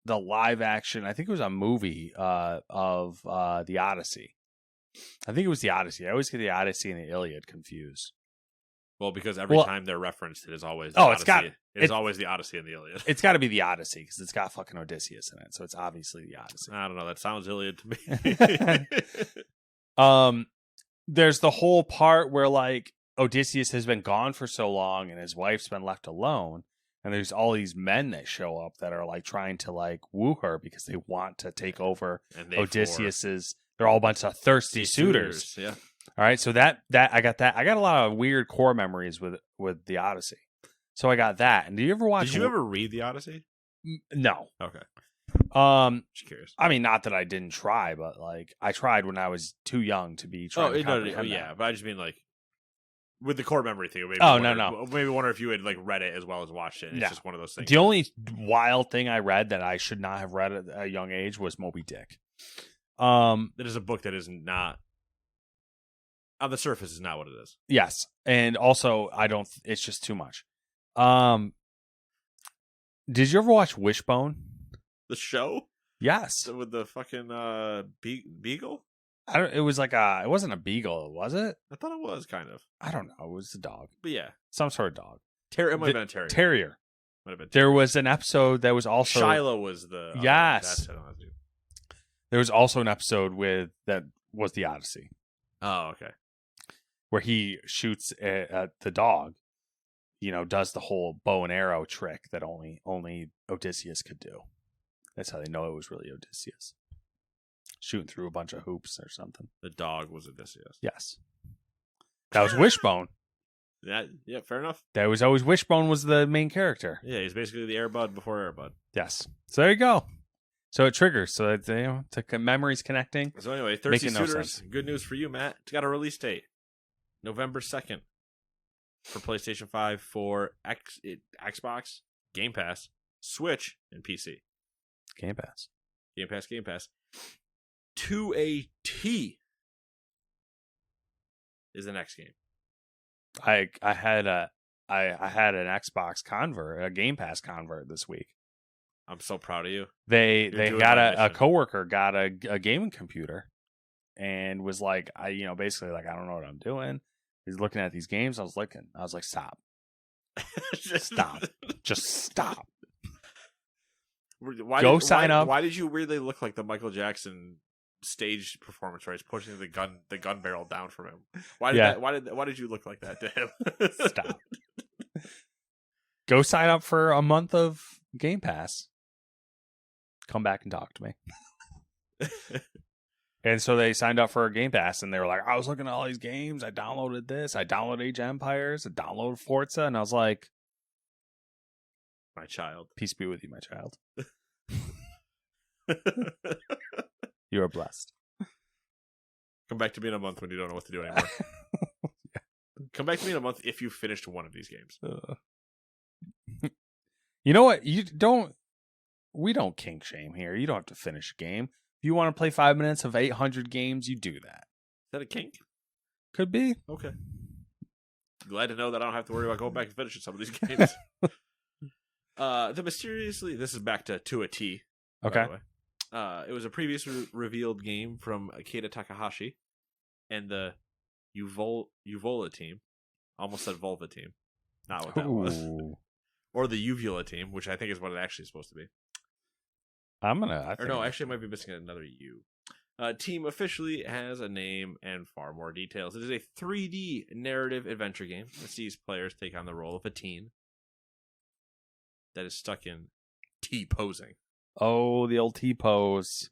live action? I think it was a movie of the Odyssey. I think it was the Odyssey. I always get the Odyssey and the Iliad confused. Well, because every time they're referenced, it is always it's always the Odyssey and the Iliad. It's got to be the Odyssey because it's got fucking Odysseus in it, so it's obviously the Odyssey. I don't know. That sounds Iliad to me. There's the whole part where like Odysseus has been gone for so long and his wife's been left alone, and there's all these men that show up that are like trying to like woo her because they want to take over Odysseus's. They're all a bunch of thirsty suitors. Yeah. All right, so that I got a lot of weird core memories with the Odyssey. So I got that. And do you ever watch? Did you ever read the Odyssey? No. Okay. Just curious. I mean, not that I didn't try, but like I tried when I was too young to be trying to comprehend that. But I just mean like with the core memory thing. Maybe no. Maybe wonder if you had like read it as well as watched it. It's just one of those things. The only wild thing I read that I should not have read at a young age was Moby Dick. That is a book that is not. On the surface is not what it is. Yes. And also it's just too much. Did you ever watch Wishbone? The show? Yes. With the fucking beagle? It was like it wasn't a beagle, was it? I thought it was kind of. I don't know. It was a dog. But yeah. Some sort of dog. It might have been a terrier. Terrier. Might have been there was an episode that was also Shiloh was the yes. There was also an episode that was the Odyssey. Oh, okay. Where he shoots at the dog, does the whole bow and arrow trick that only Odysseus could do. That's how they know it was really Odysseus. Shooting through a bunch of hoops or something. The dog was Odysseus. Yes. That was Wishbone. Yeah, fair enough. That was always Wishbone was the main character. Yeah, he's basically the Airbud before Airbud. Yes. So there you go. So it triggers. So it's, memories connecting. So anyway, Thirsty Suitors. Good news for you, Matt. It's got a release date. November 2nd for PlayStation 5, for Xbox, Game Pass, Switch, and PC. Game Pass. To a T is the next game. I had an Xbox convert, a Game Pass convert this week. I'm so proud of you. They got a coworker got a gaming computer and was like, basically like, I don't know what I'm doing. He's looking at these games. I was like, stop. Stop. Just stop. Sign up. Why did you really look like the Michael Jackson stage performance where he's pushing the gun barrel down from him? Why did you look like that to him? Stop. Go sign up for a month of Game Pass. come back and talk to me. And so they signed up for a Game Pass, and they were like, I was looking at all these games. I downloaded this. I downloaded Age of Empires. I downloaded Forza. And I was like, my child. Peace be with you, my child. You are blessed. Come back to me in a month when you don't know what to do anymore. Come back to me in a month if you finished one of these games. You know what? We don't kink shame here. You don't have to finish a game. If you want to play 5 minutes of 800 games, you do that. Is that a kink? Could be. Okay. Glad to know that I don't have to worry about going back and finishing some of these games. This is back to a T. Okay. By the way. It was a previously revealed game from Keita Takahashi and the Uvola team. Almost said Volva team. Not what that was. Or the Uvula team, which I think is what it actually is supposed to be. Actually, it might be missing another U. Team officially has a name and far more details. It is a 3D narrative adventure game that sees players take on the role of a teen that is stuck in T-posing. Oh, the old T-pose.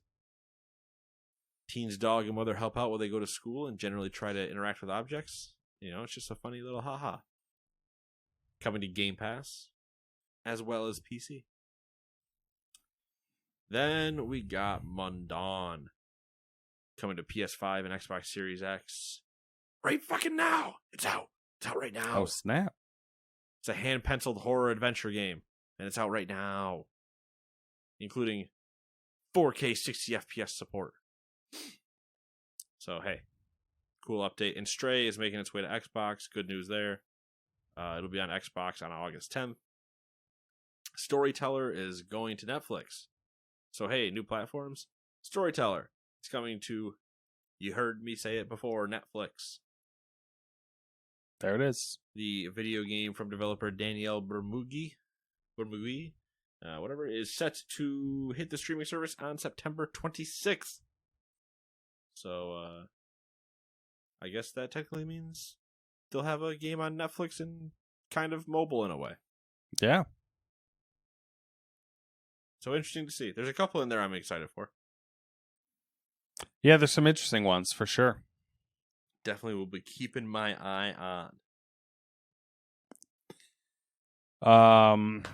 Teen's dog and mother help out while they go to school and generally try to interact with objects. You know, it's just a funny little haha. Coming to Game Pass, as well as PC. Then we got Mundawn. Coming to PS5 and Xbox Series X. Right fucking now! It's out! It's out right now! Oh, snap. It's a hand-penciled horror adventure game. And it's out right now. Including 4K 60 FPS support. So, hey. Cool update. And Stray is making its way to Xbox. Good news there. It'll be on Xbox on August 10th. Storyteller is going to Netflix. So, hey, new platforms. Storyteller. It's coming to, you heard me say it before, Netflix. There it is. The video game from developer Daniel Bermugui, is set to hit the streaming service on September 26th. So, I guess that technically means they'll have a game on Netflix and kind of mobile in a way. Yeah. So interesting to see. There's a couple in there I'm excited for. Yeah, there's some interesting ones for sure. Definitely will be keeping my eye on.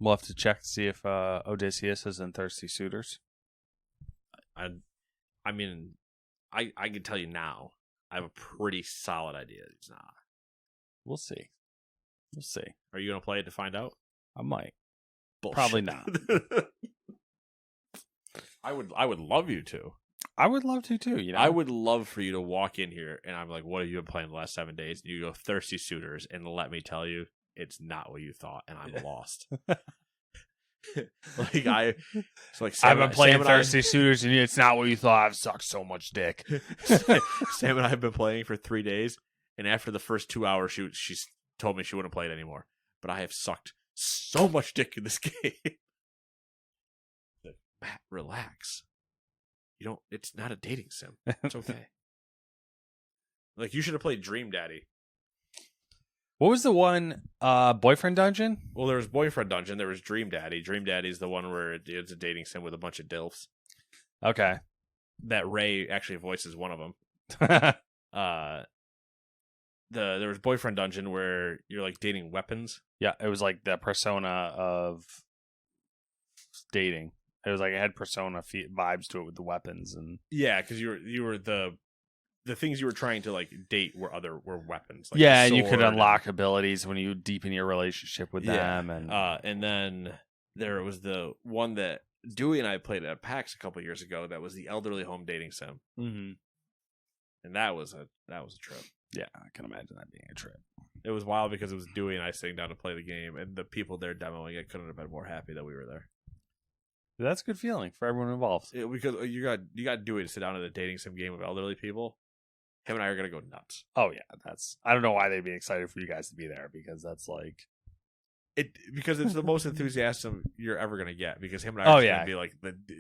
We'll have to check to see if Odysseus is in Thirsty Suitors. I mean, I can tell you now, I have a pretty solid idea that he's not. We'll see. Are you going to play it to find out? I might. Bullshit. Probably not. I would love you to. I would love to too. I would love for you to walk in here and I'm like, what have you been playing the last 7 days? And you go Thirsty Suitors, and let me tell you, it's not what you thought, and I'm lost. I've been playing Thirsty Suitors, and it's not what you thought. I've sucked so much dick. Sam and I have been playing for 3 days, and after the first 2 hours, she told me she wouldn't play it anymore. But I have sucked so much dick in this game. Matt, relax. It's not a dating sim. It's okay. Like, you should have played Dream Daddy. What was the one, Boyfriend Dungeon? Well, there was Boyfriend Dungeon. There was Dream Daddy. Dream Daddy's the one where it's a dating sim with a bunch of DILFs. Okay. That Ray actually voices one of them. There was Boyfriend Dungeon where you're like dating weapons. Yeah, it was like the persona of dating. It was like it had persona vibes to it with the weapons and yeah, because you were the things you were trying to like date were weapons. Like yeah, and you could unlock abilities when you deepen your relationship with them. And then there was the one that Dewey and I played at PAX a couple years ago. That was the elderly home dating sim, and that was a trip. Yeah, I can imagine that being a trip. It was wild because it was Dewey and I sitting down to play the game, and the people there demoing it couldn't have been more happy that we were there. That's a good feeling for everyone involved. Because you got Dewey to sit down at a dating sim game of elderly people. Him and I are gonna go nuts. Oh yeah, I don't know why they'd be excited for you guys to be there, because that's like because it's the most enthusiasm you're ever gonna get, because him and I are gonna be like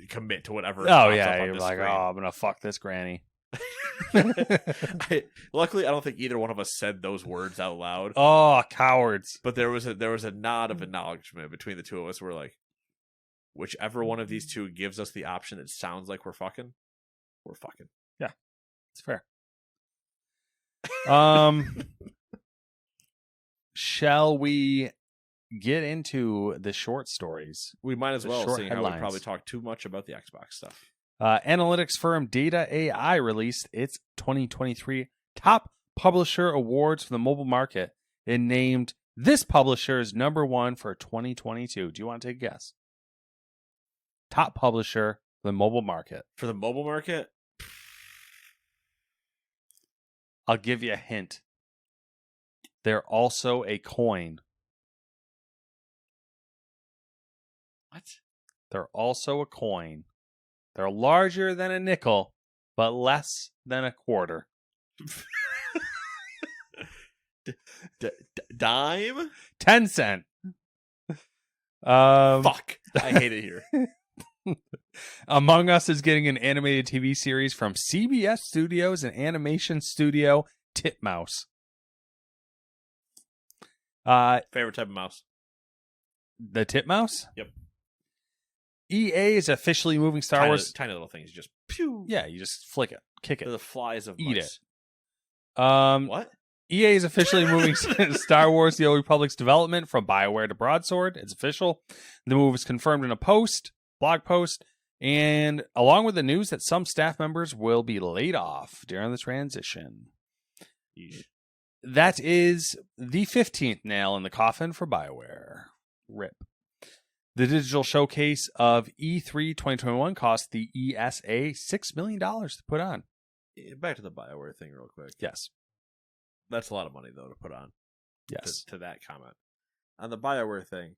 commit to whatever. Oh yeah, you're like, screen. Oh, I'm gonna fuck this granny. Luckily, I don't think either one of us said those words out loud. Oh, cowards! But there was a nod of acknowledgement between the two of us. We're like, whichever one of these two gives us the option that sounds like we're fucking, we're fucking. Yeah, it's fair. Shall we get into the short stories? We might as well, seeing how we headlines. probably talk too much about the Xbox stuff. Analytics firm Data AI released its 2023 Top Publisher Awards for the mobile market and named this publisher as number one for 2022. Do you want to take a guess? Top publisher for the mobile market. For the mobile market? I'll give you a hint. They're also a coin. What? They're also a coin. They're larger than a nickel, but less than a quarter. Dime? 10 cent. Fuck. I hate it here. Among Us is getting an animated TV series from CBS Studios and animation studio Titmouse. Favorite type of mouse? The Titmouse? Yep. EA is officially moving Star Wars. Tiny little things. You just pew. Yeah, you just flick it, kick They're it, the flies of eat mice. it. What? EA is officially moving Star Wars The Old Republic's development from BioWare to Broadsword. It's official. The move is confirmed in a blog post, and along with the news that some staff members will be laid off during the transition. Yeesh. That is the 15th nail in the coffin for BioWare. RIP. The digital showcase of E3 2021 cost the ESA $6 million to put on. Back to the BioWare thing real quick. Yes. That's a lot of money, though, to put on. Yes. To that comment. On the BioWare thing,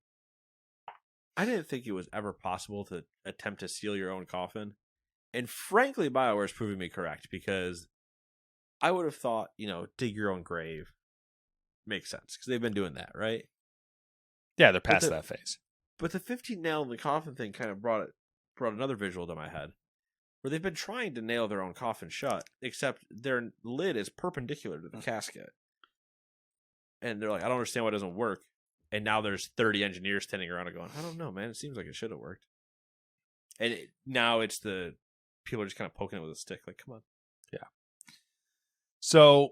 I didn't think it was ever possible to attempt to seal your own coffin. And frankly, BioWare is proving me correct, because I would have thought, dig your own grave makes sense, because they've been doing that, right? Yeah, they're past that phase. But the 15 nail in the coffin thing kind of brought another visual to my head, where they've been trying to nail their own coffin shut, except their lid is perpendicular to the casket. And they're like, I don't understand why it doesn't work. And now there's 30 engineers standing around and going, I don't know, man. It seems like it should have worked. And now it's the people are just kind of poking it with a stick. Like, come on. Yeah. So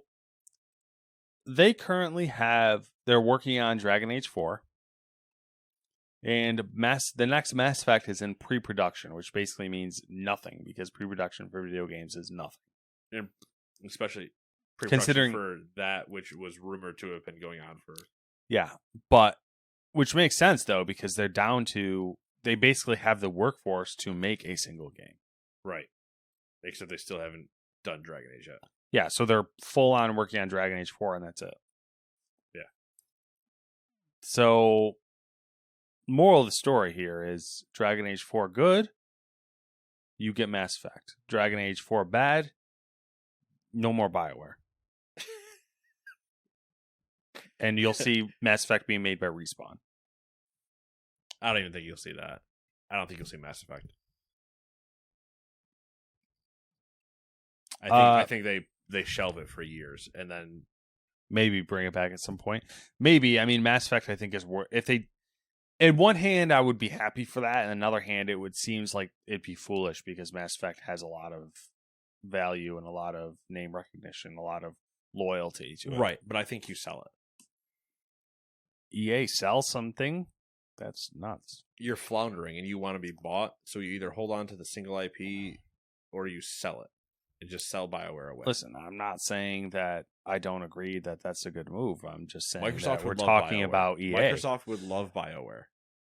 they currently they're working on Dragon Age 4. And the next Mass Effect is in pre-production, which basically means nothing, because pre-production for video games is nothing. And especially pre-production for that, which was rumored to have been going on for... Yeah, but which makes sense, though, because they're down to... They basically have the workforce to make a single game. Right. Except they still haven't done Dragon Age yet. Yeah, so they're full-on working on Dragon Age 4, and that's it. Yeah. So... Moral of the story here is Dragon Age 4 good, you get Mass Effect. Dragon Age 4 bad, no more BioWare. And you'll see Mass Effect being made by Respawn. I don't even think you'll see that. I don't think you'll see Mass Effect. I think they shelve it for years and then maybe bring it back at some point. Maybe. I mean, Mass Effect I think is worth if they. In one hand, I would be happy for that. In another hand, it seems like it'd be foolish, because Mass Effect has a lot of value and a lot of name recognition, a lot of loyalty to it. Right, but I think you sell it. EA sells something? That's nuts. You're floundering and you want to be bought, so you either hold on to the single IP or you sell it and just sell BioWare away. Listen, I'm not saying that I don't agree that that's a good move. I'm just saying Microsoft that we're would love talking BioWare. about EA. Microsoft would love BioWare.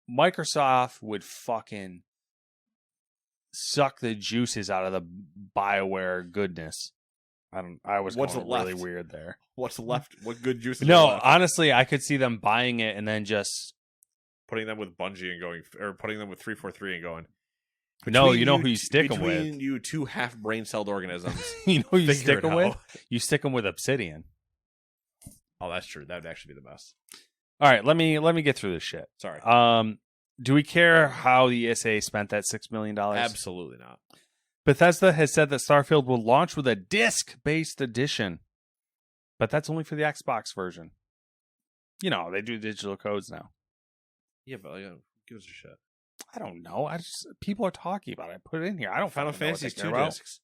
Microsoft would fucking suck the juices out of the BioWare goodness. I was What's going left? really weird there. What's left? What good juices? No, are left? honestly, I could see them buying it and then just putting them with Bungie and going, or putting them with 343 and going. No, you know who you stick them with. Between you two half brain celled organisms. You know who you stick them with? out. You stick them with Obsidian. Oh, that's true. That would actually be the best. All right, let me get through this shit. Sorry. Do we care how the ESA spent that $6 million? Absolutely not. Bethesda has said that Starfield will launch with a disc-based edition, but that's only for the Xbox version. You know, they do digital codes now. Yeah, but give us a shit. I don't know. People are talking about it. I put it in here. I don't Final fucking know what Fantasy's they care 2 about. discs.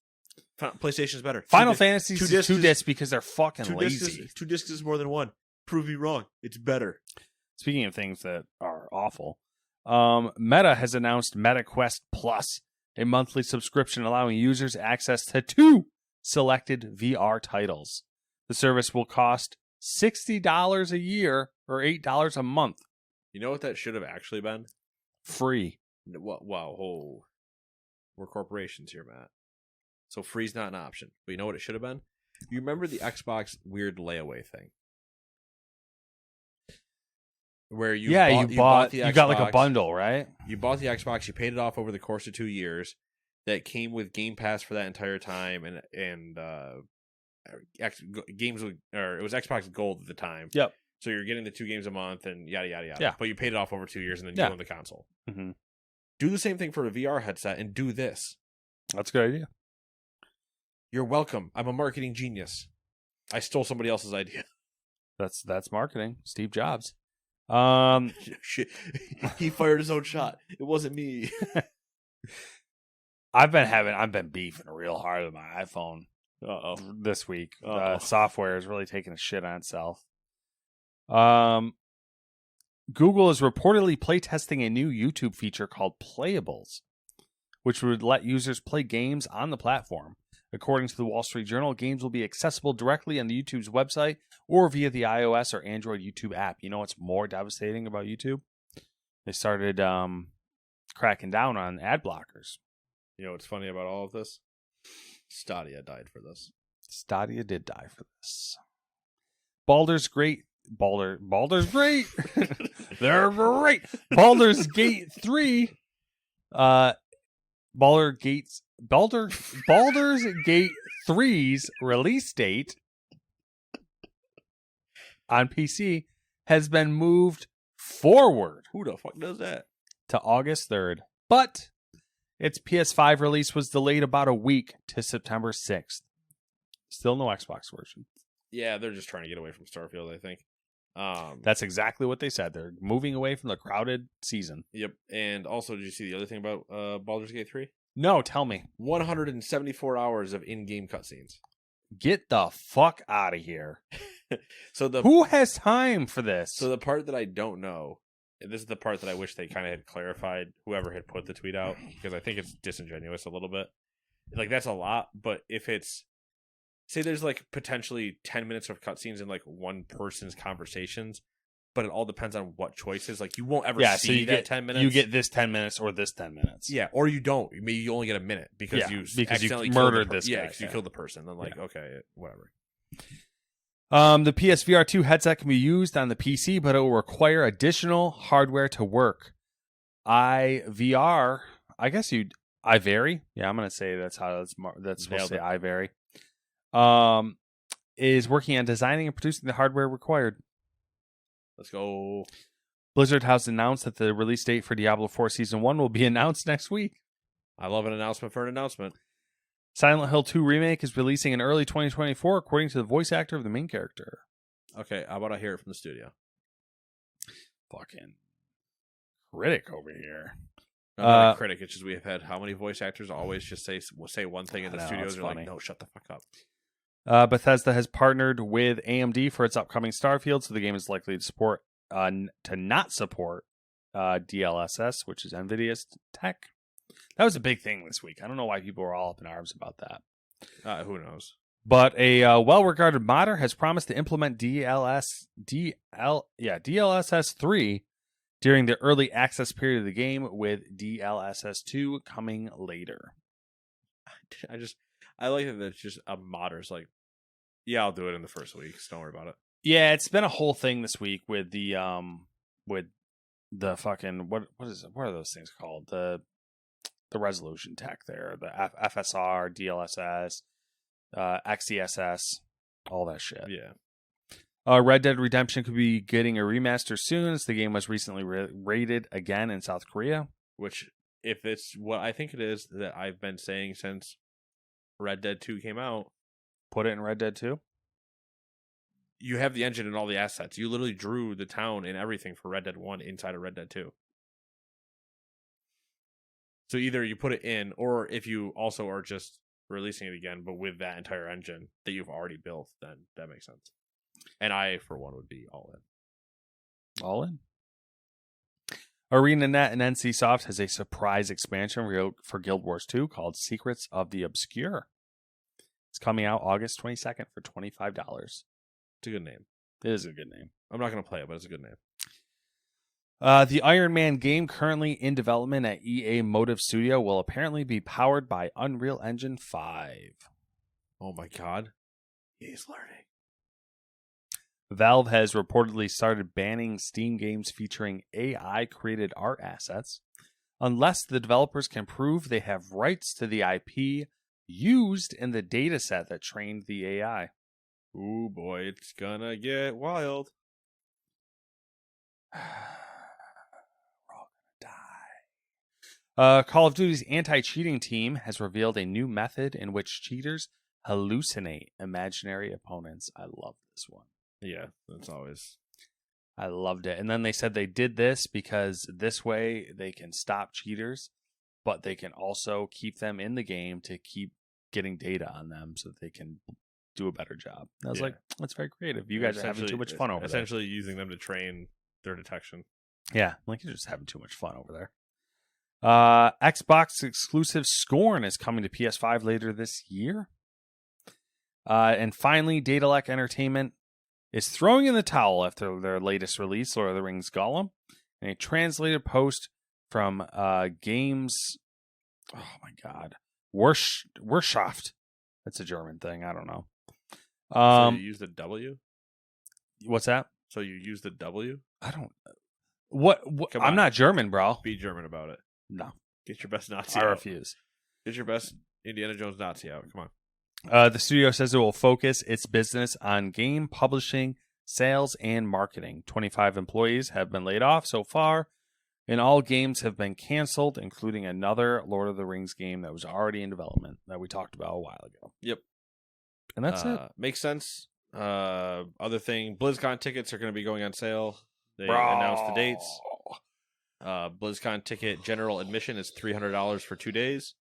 PlayStation's better. Final Fantasy's two discs discs because they're fucking lazy. 2 discs is more than one. Prove me wrong. It's better. Speaking of things that are awful, Meta has announced MetaQuest Plus, a monthly subscription allowing users access to 2 selected VR titles. The service will cost $60 a year or $8 a month. You know what that should have actually been? Free. Wow. Oh. We're corporations here, Matt. So free's not an option. But you know what it should have been? You remember the Xbox weird layaway thing? Where you bought the Xbox, you got like a bundle, right? You bought the Xbox, you paid it off over the course of 2 years. That came with Game Pass for that entire time, and games with, or it was Xbox Gold at the time. Yep. So you're getting the 2 games a month and yada yada yada. Yeah. But you paid it off over 2 years and then you own the console. Mm-hmm. Do the same thing for a VR headset and do this. That's a good idea. You're welcome. I'm a marketing genius. I stole somebody else's idea. That's marketing. Steve Jobs. Shit. He fired his own shot. It wasn't me. I've been beefing real hard with my iPhone this week. Software is really taking a shit on itself. Google is reportedly playtesting a new YouTube feature called Playables, which would let users play games on the platform. According to the Wall Street Journal, games will be accessible directly on the YouTube's website or via the iOS or Android YouTube app. You know what's more devastating about YouTube? They started cracking down on ad blockers. You know what's funny about all of this? Stadia died for this. Stadia did die for this. Baldur's Gate. They're great. Baldur's Gate 3. Baldur's Gate 3's release date on PC has been moved forward. Who the fuck does that? To August 3rd. But its PS5 release was delayed about a week to September 6th. Still no Xbox version. Yeah, they're just trying to get away from Starfield, I think. That's exactly what they said. They're moving away from the crowded season. Yep. And also, did you see the other thing about Baldur's Gate 3? No, tell me. 174 hours of in-game cutscenes. Get the fuck out of here. So who has time for this? So the part that I don't know, and this is the part that I wish they kind of had clarified, whoever had put the tweet out, because I think it's disingenuous a little bit. Like, that's a lot, but if it's, say there's like potentially 10 minutes of cutscenes in like one person's conversations, but it all depends on what choices. Like, you won't ever see that 10 minutes. You get this 10 minutes or this 10 minutes. Yeah, or you don't. Maybe you only get a minute because you accidentally murdered this guy. Yeah, because you killed the person. Then okay, whatever. The PSVR 2 headset can be used on the PC, but it will require additional hardware to work. iVR, I guess iVary. Yeah, I'm going to say that's supposed to say iVary. Is working on designing and producing the hardware required. Let's go. Blizzard has announced that the release date for Diablo 4 Season 1 will be announced next week. I love an announcement for an announcement. Silent Hill 2 Remake is releasing in early 2024, according to the voice actor of the main character. Okay, how about I hear it from the studio? Fucking critic over here. No, not a critic. It's just we have had how many voice actors always just say one thing and the studios are like, no, shut the fuck up. Bethesda has partnered with AMD for its upcoming Starfield, so the game is likely to not support DLSS, which is NVIDIA's tech. That was a big thing this week. I don't know why people were all up in arms about that. Who knows? But a well-regarded modder has promised to implement DLSS 3 during the early access period of the game, with DLSS 2 coming later. I like that it's just a modder's like, yeah, I'll do it in the first week. So don't worry about it. Yeah, it's been a whole thing this week with the fucking what are those things called? The resolution tech there, the FSR, DLSS, XeSS, all that shit. Yeah. Red Dead Redemption could be getting a remaster soon, as the game was recently rated again in South Korea. Which, if it's what I think it is that I've been saying since Red Dead 2 came out. Put it in Red Dead 2? You have the engine and all the assets. You literally drew the town and everything for Red Dead 1 inside of Red Dead 2. So either you put it in, or if you also are just releasing it again, but with that entire engine that you've already built, then that makes sense. And I, for one, would be all in. All in. ArenaNet and NCSoft has a surprise expansion for Guild Wars 2 called Secrets of the Obscure. It's coming out August 22nd for $25. It's a good name. It is a good name. I'm not going to play it, but it's a good name. The Iron Man game currently in development at EA Motive Studio will apparently be powered by Unreal Engine 5. Oh my god. He's learning. Valve has reportedly started banning Steam games featuring AI-created art assets unless the developers can prove they have rights to the IP used in the dataset that trained the AI. Ooh boy, it's gonna get wild. We're all gonna die. Call of Duty's anti-cheating team has revealed a new method in which cheaters hallucinate imaginary opponents. I love this one. Yeah, that's always. I loved it. And then they said they did this because this way they can stop cheaters, but they can also keep them in the game to keep getting data on them so that they can do a better job. And I was like, that's very creative. You guys are having too much fun over there. Essentially using them to train their detection. Yeah, like you're just having too much fun over there. Xbox exclusive Scorn is coming to PS5 later this year. And finally, Daedalic Entertainment is throwing in the towel after their latest release, Lord of the Rings Gollum. And a translated post from Games... Oh my god. Wirtschaft. That's a German thing. I don't know. So you use the W? What's that? So you use the W? I don't... What I'm not German, bro. Be German about it. No. Get your best Nazi I out. refuse. Get your best Indiana Jones Nazi out. Come on. The studio says it will focus its business on game publishing, sales, and marketing. 25 employees have been laid off so far, and all games have been canceled, including another Lord of the Rings game that was already in development that we talked about a while ago. Yep. And that's it. Makes sense. Other thing, BlizzCon tickets are going to be going on sale. They announced the dates. BlizzCon ticket general admission is $300 for 2 days.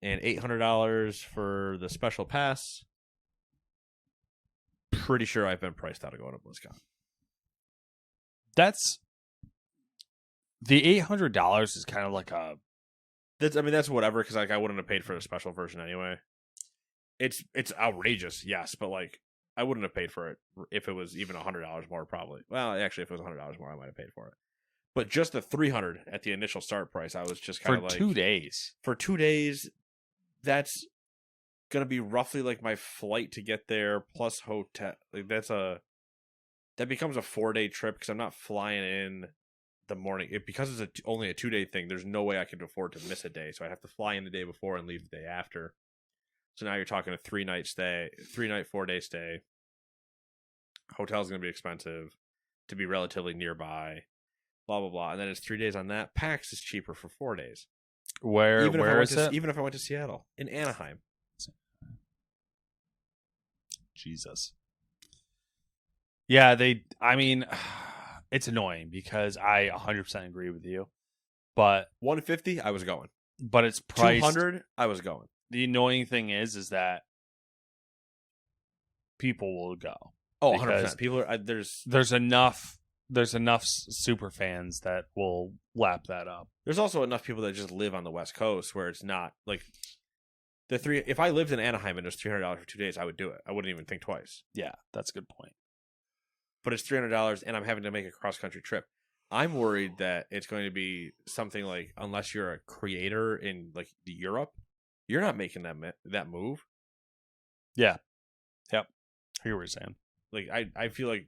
And $800 for the special pass. Pretty sure I've been priced out of going to BlizzCon. That's the $800 is kind of like a. That's whatever because I wouldn't have paid for the special version anyway. It's outrageous, yes, but like I wouldn't have paid for it if it was even $100 more probably. Well, actually, if it was $100 more, I might have paid for it. But just the $300 at the initial start price, I was just kind of like 2 days. For 2 days. That's gonna be roughly like my flight to get there plus hotel. Like that becomes a 4-day trip because I'm not flying in the morning. Because it's only a 2-day thing. There's no way I could afford to miss a day, so I'd have to fly in the day before and leave the day after. So now you're talking a 3-night stay, 4-day stay. Hotel's gonna be expensive to be relatively nearby. Blah blah blah, and then it's 3 days on that. PAX is cheaper for 4 days. Where is it? Even if I went to Seattle, in Anaheim. Jesus. Yeah, it's annoying because I 100% agree with you. But $150, I was going. But it's priced. $200, I was going. The annoying thing is that people will go. Oh, 100%. People are There's enough super fans that will lap that up. There's also enough people that just live on the West Coast where it's not like if I lived in Anaheim and it was $300 for 2 days, I would do it. I wouldn't even think twice. Yeah, that's a good point. But it's $300 and I'm having to make a cross-country trip. I'm worried that it's going to be something like, unless you're a creator in like Europe, you're not making that move. Yeah. Yep. I hear what you're saying. Like I feel like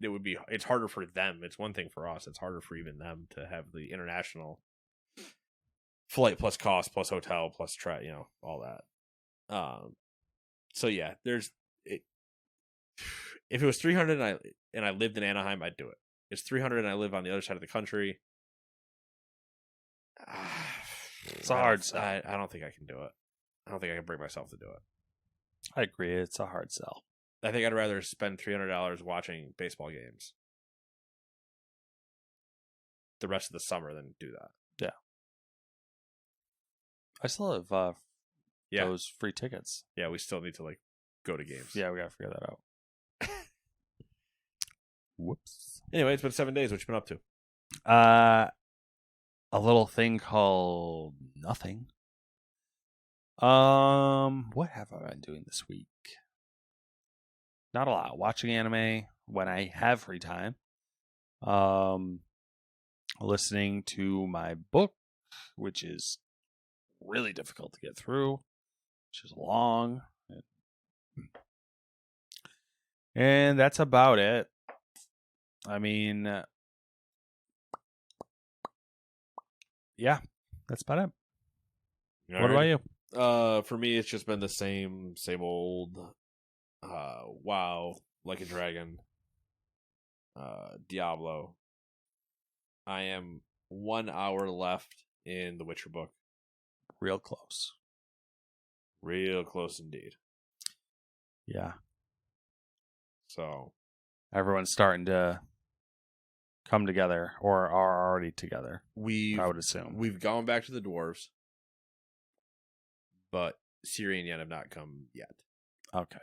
it's harder for them. It's one thing for us. It's harder for even them to have the international flight plus cost plus hotel plus all that. So yeah, if it was $300 and I lived in Anaheim, I'd do it. It's $300 and I live on the other side of the country. It's a hard sell. I don't think I can do it. I don't think I can bring myself to do it. I agree. It's a hard sell. I think I'd rather spend $300 watching baseball games the rest of the summer than do that. Yeah. I still have Yeah. those free tickets. Yeah, we still need to like go to games. Yeah, we gotta figure that out. Whoops. Anyway, it's been 7 days. What you been up to? A little thing called nothing. What have I been doing this week? Not a lot. Watching anime when I have free time. Listening to my book, which is really difficult to get through, which is long. And that's about it. I mean, yeah, that's about it. What about you? For me, it's just been the same old. WoW, Like a Dragon, Diablo. I am 1 hour left in the Witcher book. Real close. Real close indeed. Yeah. So everyone's starting to come together, or are already together. I would assume we've gone back to the dwarves, but Ciri and Yen have not come yet. Okay.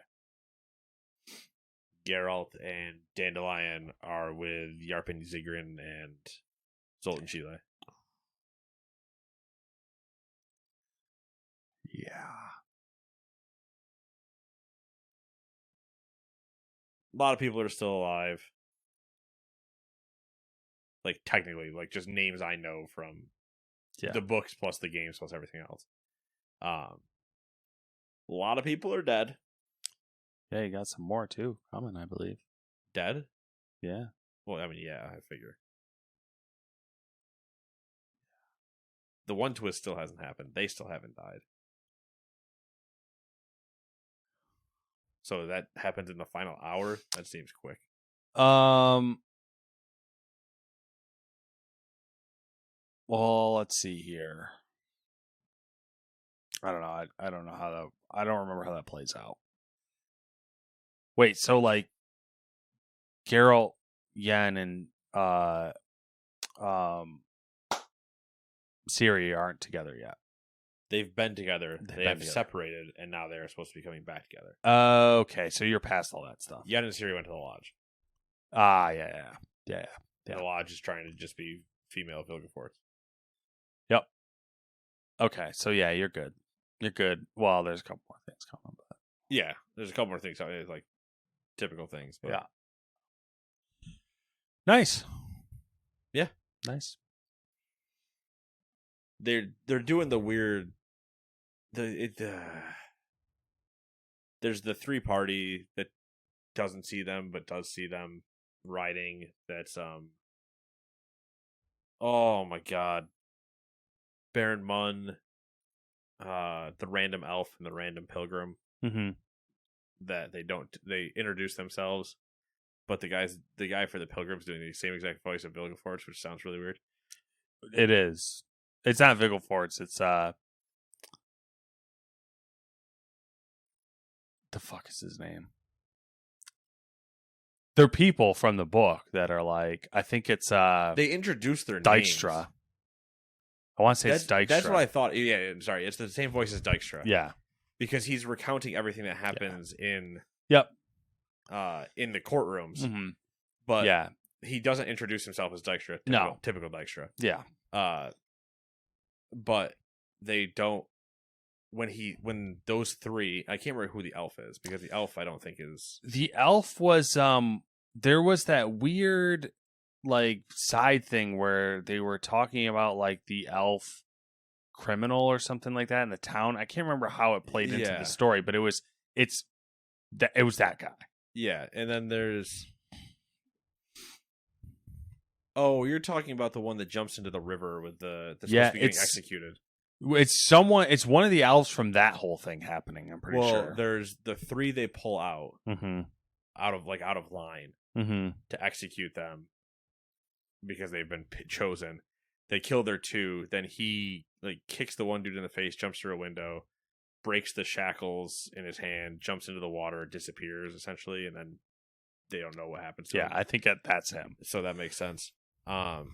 Geralt and Dandelion are with Yarpen Zigrin and Zoltan Chile. Yeah. A lot of people are still alive. Like, technically, like, just names I know from the books plus the games plus everything else. A lot of people are dead. Yeah, you got some more, too, coming, I believe. Dead? Yeah. Well, I mean, yeah, I figure. The one twist still hasn't happened. They still haven't died. So that happens in the final hour? That seems quick. Well, let's see here. I don't know. I don't know how that. I don't remember how that plays out. Wait, so like Geralt, Yen, and Ciri aren't together yet. They've been together. They have separated, and now they're supposed to be coming back together. Okay, so you're past all that stuff. Yen and Ciri went to the lodge. Yeah. The lodge is trying to just be female Vilgefortz. Yep. Okay, so yeah, you're good. You're good. Well, there's a couple more things coming, but yeah, there's a couple more things. Like typical things. But... yeah. Nice. Yeah. Nice. They're doing the weird. There's the 3-party that doesn't see them but does see them riding. That's oh my god, Baron Munn, the random elf and the random pilgrim. Mm-hmm. That they introduce themselves, but the guy for the pilgrim's doing the same exact voice of Vilgefortz, which sounds really weird. It is. It's not Vilgefortz. It's the fuck is his name? They're people from the book that are like, I think it's they introduce their Dijkstra. names. I want to say it's Dijkstra. That's what I thought. Yeah, sorry, it's the same voice as Dijkstra. Yeah, because he's recounting everything that happens in in the courtrooms. Mm-hmm. But yeah, he doesn't introduce himself as Dijkstra. Typical Dijkstra. Yeah. But they don't. When those three, I can't remember who the elf is, because the elf I don't think is. The elf was there was that weird like side thing where they were talking about like the elf criminal or something like that in the town. I can't remember how it played into the story, but it was that guy. Yeah, and then there's. Oh, you're talking about the one that jumps into the river with the supposed to be getting executed. It's one of the elves from that whole thing happening. I'm pretty sure. Well, there's the 3 they pull out out of line to execute them because they've been chosen. They kill their 2. Then he like kicks the one dude in the face, jumps through a window, breaks the shackles in his hand, jumps into the water, disappears essentially, and then they don't know what happens to him. I think that's him. So that makes sense. So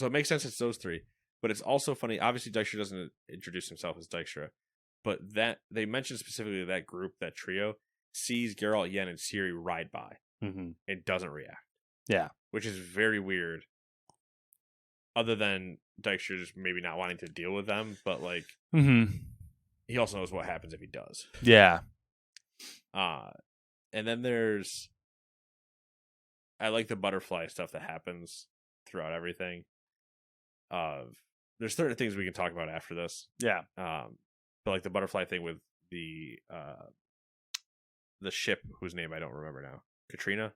it makes sense it's those 3. But it's also funny. Obviously, Dijkstra doesn't introduce himself as Dijkstra, but that they mentioned specifically that group, that trio, sees Geralt, Yen, and Ciri ride by and doesn't react. Yeah. Which is very weird. Other than Dijkstra just maybe not wanting to deal with them, but like he also knows what happens if he does. Yeah. And then I like the butterfly stuff that happens throughout everything. There's certain things we can talk about after this. Yeah. But like the butterfly thing with the ship whose name I don't remember now. Katarina,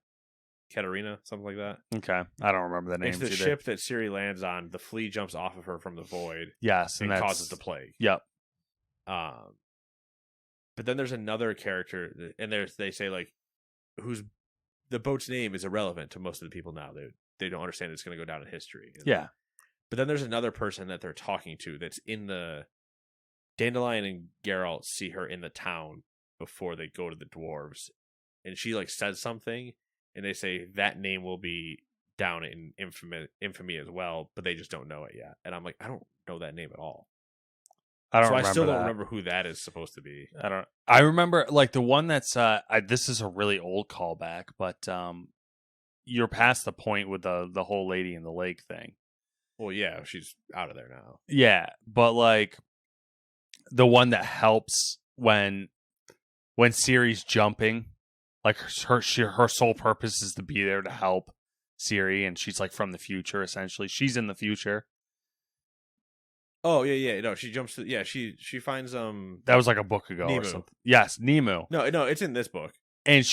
something like that. Okay. I don't remember the name. It's the ship that Ciri lands on. The flea jumps off of her from the void. Yes. And causes the plague. Yep. But then there's another character, and they say like, who's the boat's name is irrelevant to most of the people now. They don't understand it's going to go down in history. Yeah. But then there's another person that they're talking to that's in the Dandelion and Geralt see her in the town before they go to the dwarves, and she like says something, and they say that name will be down in infamy as well, but they just don't know it yet. And I'm like, I don't know that name at all. I still don't remember who that is supposed to be. I remember like the one that's this is a really old callback, but you're past the point with the whole lady in the lake thing. Well, yeah, she's out of there now. Yeah, but like the one that helps when Ciri's jumping, like her sole purpose is to be there to help Ciri, and she's like from the future essentially. She's in the future. Oh yeah. No, she jumps to she finds that was like a book ago Nemu. or something. Yes, Nemu. No, it's in this book. And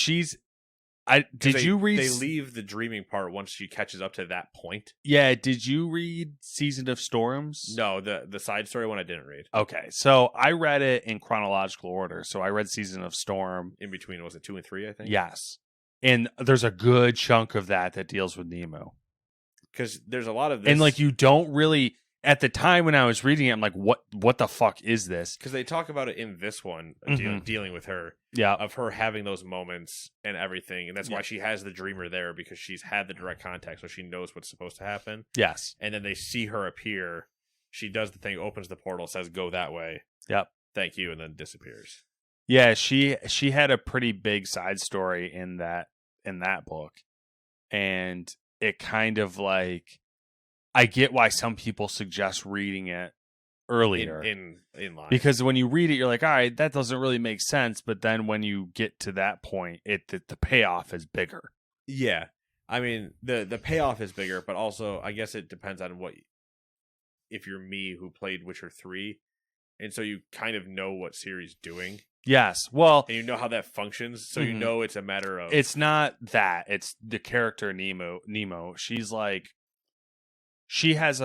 did you read? They leave the dreaming part once she catches up to that point. Yeah. Did you read Season of Storms? No, the side story one I didn't read. Okay, so I read it in chronological order. So I read Season of Storm. In between, was it 2 and 3? I think. Yes, and there's a good chunk of that deals with Nemu. Because there's a lot of this, and like you don't really. At the time when I was reading it, I'm like, what the fuck is this? Because they talk about it in this one, dealing with her. Yeah. Of her having those moments and everything. And that's why she has the dreamer there, because she's had the direct contact, so she knows what's supposed to happen. Yes. And then they see her appear. She does the thing, opens the portal, says, go that way. Yep. Thank you, and then disappears. Yeah, she had a pretty big side story in that book. And it kind of like... I get why some people suggest reading it earlier in line, because when you read it, you're like, all right, that doesn't really make sense. But then when you get to that point, the payoff is bigger. Yeah, I mean the payoff is bigger, but also I guess it depends on if you're me who played Witcher 3, and so you kind of know what Ciri's doing. Yes, well, and you know how that functions, so you know it's a matter of. It's not that; it's the character Nemo. She's like. She has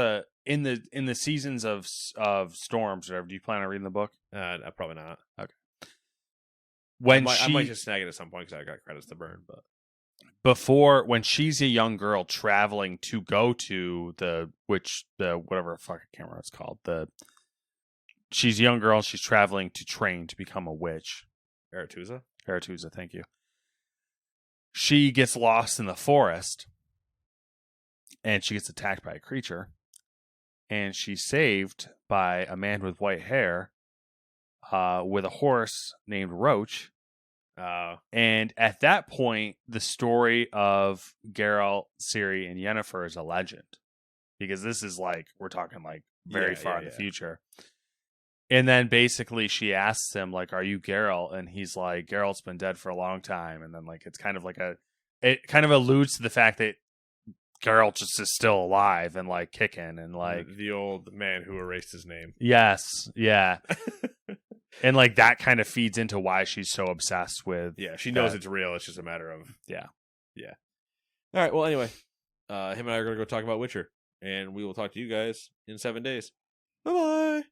in the seasons of storms. Or whatever. Do you plan on reading the book? Probably not. Okay. I might just snag it at some point because I got credits to burn. But when she's a young girl traveling to go to the whatever fuck I can't remember what it's called. She's a young girl. She's traveling to train to become a witch. Aretusa, thank you. She gets lost in the forest. And she gets attacked by a creature. And she's saved by a man with white hair with a horse named Roach. And at that point, the story of Geralt, Ciri, and Yennefer is a legend. Because this is like, we're talking like very far in the future. And then basically she asks him, like, are you Geralt? And he's like, Geralt's been dead for a long time. And then like it's kind of like it kind of alludes to the fact that Geralt just is still alive and like kicking and like the old man who erased his name. Yes, yeah. And like that kind of feeds into why she's so obsessed with. Yeah, she knows it's real. It's just a matter of yeah. All right. Well, anyway, him and I are gonna go talk about Witcher, and we will talk to you guys in 7 days. Bye bye.